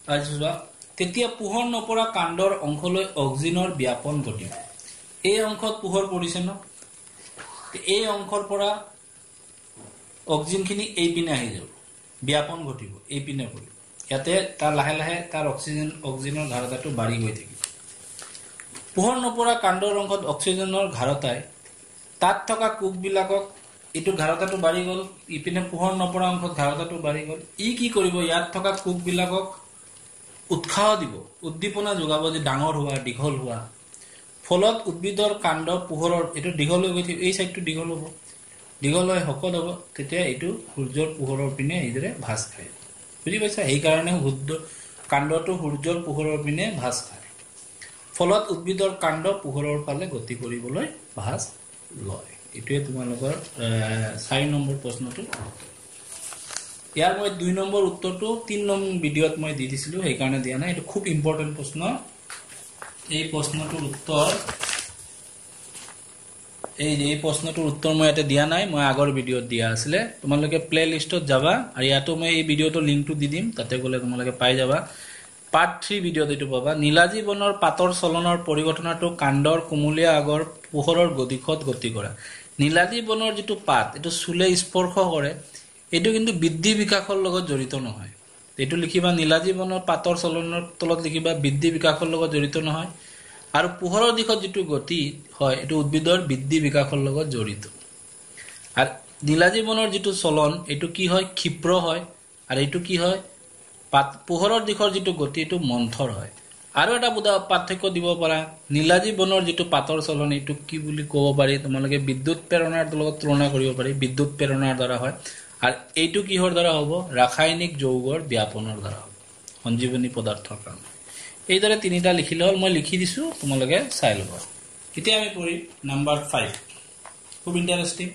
আজিবা তেতিয়া পোহৰ নপৰা কাণ্ডৰ অংশলৈ অক্সিজেনৰ ব্যাপন ঘটিব এই অংশত পোহৰ পৰিছে ন এই অংশৰ পৰা অক্সিজেনখিনি এই পিনে আহি যাব ব্যাপন ঘটিব এই পিনে পৰিব ইয়াতে তাৰ লাহে লাহে তাৰ অক্সিজেনৰ ঘাৰতাটো বাঢ়ি গৈ থাকিব পোহৰ নপৰা কাণ্ডৰ অংশত অক্সিজেনৰ ঘাৰতাই তাত থকা কোষবিলাকক এটো ঘাৰতাটো বাঢ়ি গল ইপিনে পোহৰ নপৰা অংশত ঘাৰতাটো বাঢ়ি গল ই কি কৰিব ইয়াত থকা কোষবিলাকক উৎসাহ দিব উদ্দীপনা যোগাব যে ডাঙৰ হোৱা দীঘল হোৱা ফলত উদ্ভিদৰ কাণ্ড পোহৰৰ এটো দীঘল হৈ গৈ এই সাইডটো দীঘল হ'ব দীঘল হৈ হকত হ'ব তেতিয়া এটো সূৰ্যৰ পোহৰৰ পিনে ইদৰে ভাস খায় বুজি পাইছা এই কাৰণে কাণ্ডটো সূৰ্যৰ পোহৰৰ পিনে ভাস খায় ফলত উদ্ভিদৰ কাণ্ড পোহৰৰ ফালে গতি কৰিবলৈ ভাস লয় এটোৱে তোমালোকৰ 4 নম্বৰ প্ৰশ্নটো ইয়াৰ মই 2 নম্বৰ উত্তৰটো 3 নম্বৰ ভিডিঅত মই দি দিছিলো এই কাৰণে দিয়া নাই এটো খুব ইম্পৰ্টেন্ট প্ৰশ্ন এই প্ৰশ্নটোৰ উত্তৰ মই ইয়াতে দিয়া নাই মই আগৰ ভিডিঅত দিয়া আছিল তোমালোকে প্লে লিষ্টত যাবা আৰু ইয়াতো মই এই ভিডিঅটো লিংকটো দি দিম তাতে গলে তোমালোকে পাই যাবা পাৰ্ট 3 ভিডিঅত এটো পাবা নীলাজী বনৰ পাতৰ চলনৰ পৰিঘটনাটো কাণ্ডৰ কুমলীয়া আগৰ পোহৰৰ গতিখত গতি কৰা নীলাজী বনৰ যেটো পাত এটো চুলে স্পৰ্শ কৰে এটো কিন্তু বৃদ্ধি বিকাশৰ লগত জড়িত নহয় এটো লিখিবা নীলাজী বনৰ পাতৰ চলনৰ তলত লিখিবা বৃদ্ধি বিকাশৰ লগত জড়িত নহয় আৰু পোহৰৰ দিশত যেটো গতি হয় এটো উদ্ভিদৰ বৃদ্ধি বিকাশৰ লগত জড়িত আৰু নীলাজী বনৰ যেটো চলন এটো কি হয় ক্ষিপ্ৰ হয় আৰু এটো কি হয় পোহৰৰ দিশৰ যেটো গতি এটো মন্থৰ হয় আৰু এটা পাৰ্থক্য দিব পাৰা নীলাজী বনৰ যেটো পাতৰ চলন এটো কি বুলি ক'ব পাৰি তোমালোকে বিদ্যুৎ প্ৰেৰণাৰ লগত তুলনা কৰিব পাৰি বিদ্যুৎ প্ৰেৰণাৰ দ্বাৰা হয় আৰু এইটো কিহৰ দ্বাৰা হ'ব ৰাসায়নিক যৌগৰ ব্যাপনৰ দ্বাৰা হ'ব সঞ্জীৱনী পদাৰ্থৰ কাৰণে এইদৰে তিনিটা লিখিলে হ'ল মই লিখি দিছো তোমালোকে চাই লবা এতিয়া আমি পঢ়ি নাম্বাৰ 5 খুব ইন্টাৰেষ্টিং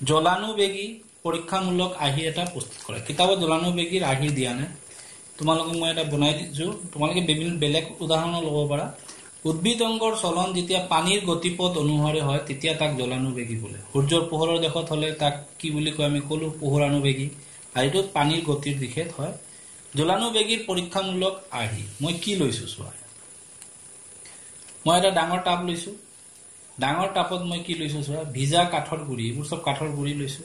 জলানুবেগী পৰীক্ষামূলক আহি এটা প্ৰস্তুত কৰে কিতাবত জলানুবেগীৰ আহি দিয়া নাই তোমালোকক মই এটা বনাই দিছো তোমালোকে বেলেগ উদাহৰণ ল'ব পাৰা উদ্ভিদ অংগৰ চলন যেতিয়া পানীৰ গতিপথ অনুসাৰে হয় তেতিয়া তাক জলানুবেগী বোলে সূৰ্যৰ পোহৰৰ দিশত হলে তাক কি বুলি কয় আমি কলো পোহৰানুবেগী আৰু এটো পানীৰ গতিৰ দিশত হয় জলানুবেগীৰ পৰীক্ষামূলক আহি মই কি লৈছো চোৱা মই এটা ডাঙৰ টাব লৈছো ডাঙৰ টাবত মই কি লৈছো চোৱা ভিজা কাঠৰ গুৰি এইবোৰ সব কাঠৰ গুৰি লৈছো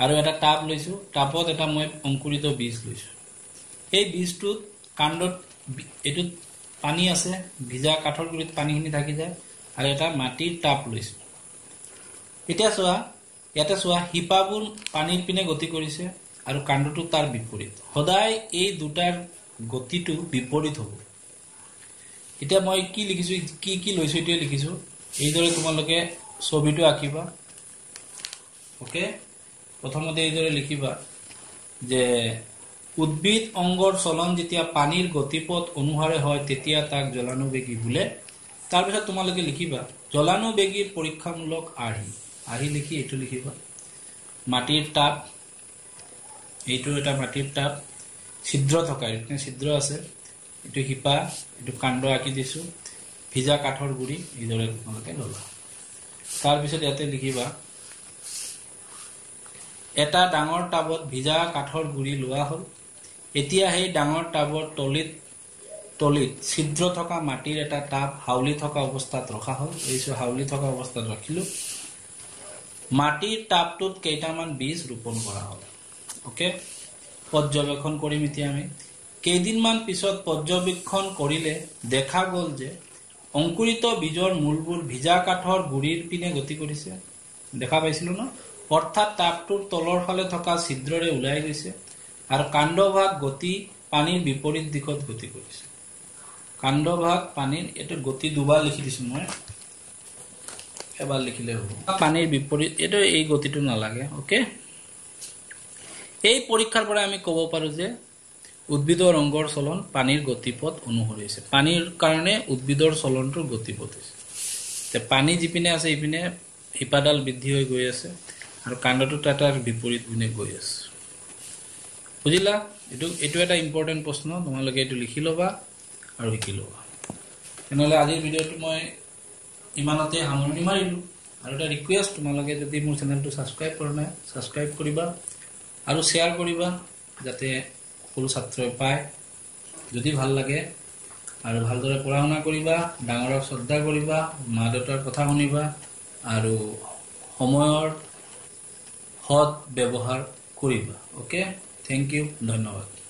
আৰু এটা টাব লৈছো টাবত এটা মই অংকুৰিত বীজ লৈছো এই বীজটোত কাণ্ডত এটো পানী আছে ভিজা কাঠৰ গুৰিত পানীখিনি থাকি যায় আৰু এটা মাটিৰ টাব লৈছো এতিয়া চোৱা ইয়াতে চোৱা শিপাবোৰ পানীৰ পিনে গতি কৰিছে আৰু কাণ্ডটো তাৰ বিপৰীত সদায় এই দুটাৰ গতিটো বিপৰীত হ'ব এতিয়া মই কি লিখিছো কি লৈছো এটো লিখিছো এইদৰে তোমালোকে ছবিটো আঁকিবা ওকে প্ৰথমতে এইদৰে লিখিবা যে উদ্ভিদ অংগৰ চলন যেতিয়া পানীৰ গতিপথ অনুসাৰে হয় তেতিয়া তাক জলানুবেগী বোলে তাৰ পিছত তোমালোকে লিখিবা জলানুবেগীৰ পৰীক্ষামূলক আৰ্হি লিখি এটো লিখিবা মাটিৰ টাপ এইটো এটা মাটিৰ টাপ ছিদ্ৰ থকা এনে ছিদ্ৰ আছে এটো হিপা এটো কাণ্ড আঁকি দিছো ভিজা কাঠৰ গুৰি এইদৰে তোমালোকে ললা তাৰ পিছত ইয়াতে লিখিবা এটা ডাঙৰ টাবত ভিজা কাঠৰ গুৰি লোৱা হ'ল এতিয়া সেই ডাঙৰ টাবৰ তলিত ছিদ্ৰ থকা মাটিৰ এটা টাব হাউলি থকা অৱস্থাত ৰখা হ'ল এইছো হাউলি থকা অৱস্থাত ৰাখিলো মাটিৰ টাবটোত কেইটামান বীজ ৰোপণ কৰা হ'ল ওকে পৰ্যবেক্ষণ কৰিম এতিয়া আমি কেইদিনমান পিছত পৰ্যবেক্ষণ কৰিলে দেখা গ'ল যে অংকুৰিত বীজৰ মূলবোৰ ভিজা কাঠৰ গুৰিৰ পিনে গতি কৰিছে দেখা পাইছিলো ন অৰ্থাৎ টাবটোৰ তলৰ ফালে থকা ছিদ্ৰৰে ওলাই গৈছে আৰু কাণ্ডভাগ গতি পানীৰ বিপৰীত দিশত গতি কৰিছে কাণ্ডভাগ পানীৰ এটো গতি দুবাৰ লিখি দিছো মই এবাৰ লিখিলে হ'ব পানীৰ বিপৰীত এটো এই গতিটো নালাগে ওকে এই পৰীক্ষাৰ পৰা আমি ক'ব পাৰো যে উদ্ভিদৰ অংগৰ চলন পানীৰ গতিপথ অনুসৰি হৈছে পানীৰ কাৰণে উদ্ভিদৰ চলনটোৰ গতিপথ হৈছে তে পানী যিপিনে আছে ইপিনে হিপাডাল বৃদ্ধি হৈ গৈ আছে আৰু কাণ্ডটো তাৰ বিপৰীত পিনে গৈ আছে বুজিলা এটো এটা ইম্পৰ্টেন্ট প্ৰশ্ন তোমালোকে এটো লিখি লবা আৰু শিকি লবা তেনেহলে আজিৰ ভিডিওটো মই ইমানতে সামৰণি মাৰিলো আৰু এটা ৰিকুৱেষ্ট তোমালোকে যদি মোৰ চেনেলটো সাবস্ক্ৰাইব কৰা নাই সাবস্ক্ৰাইব কৰিবা আৰু শেয়াৰ কৰিবা যাতে সকলো ছাত্ৰই পায় যদি ভাল লাগে আৰু ভালদৰে পঢ়া শুনা কৰিবা ডাঙৰক শ্ৰদ্ধা কৰিবা মা দেউতাৰ কথা শুনিবা আৰু সময়ৰ সৎ ব্যৱহাৰ কৰিবা ওকে থ্যাংক ইউ ধন্যবাদ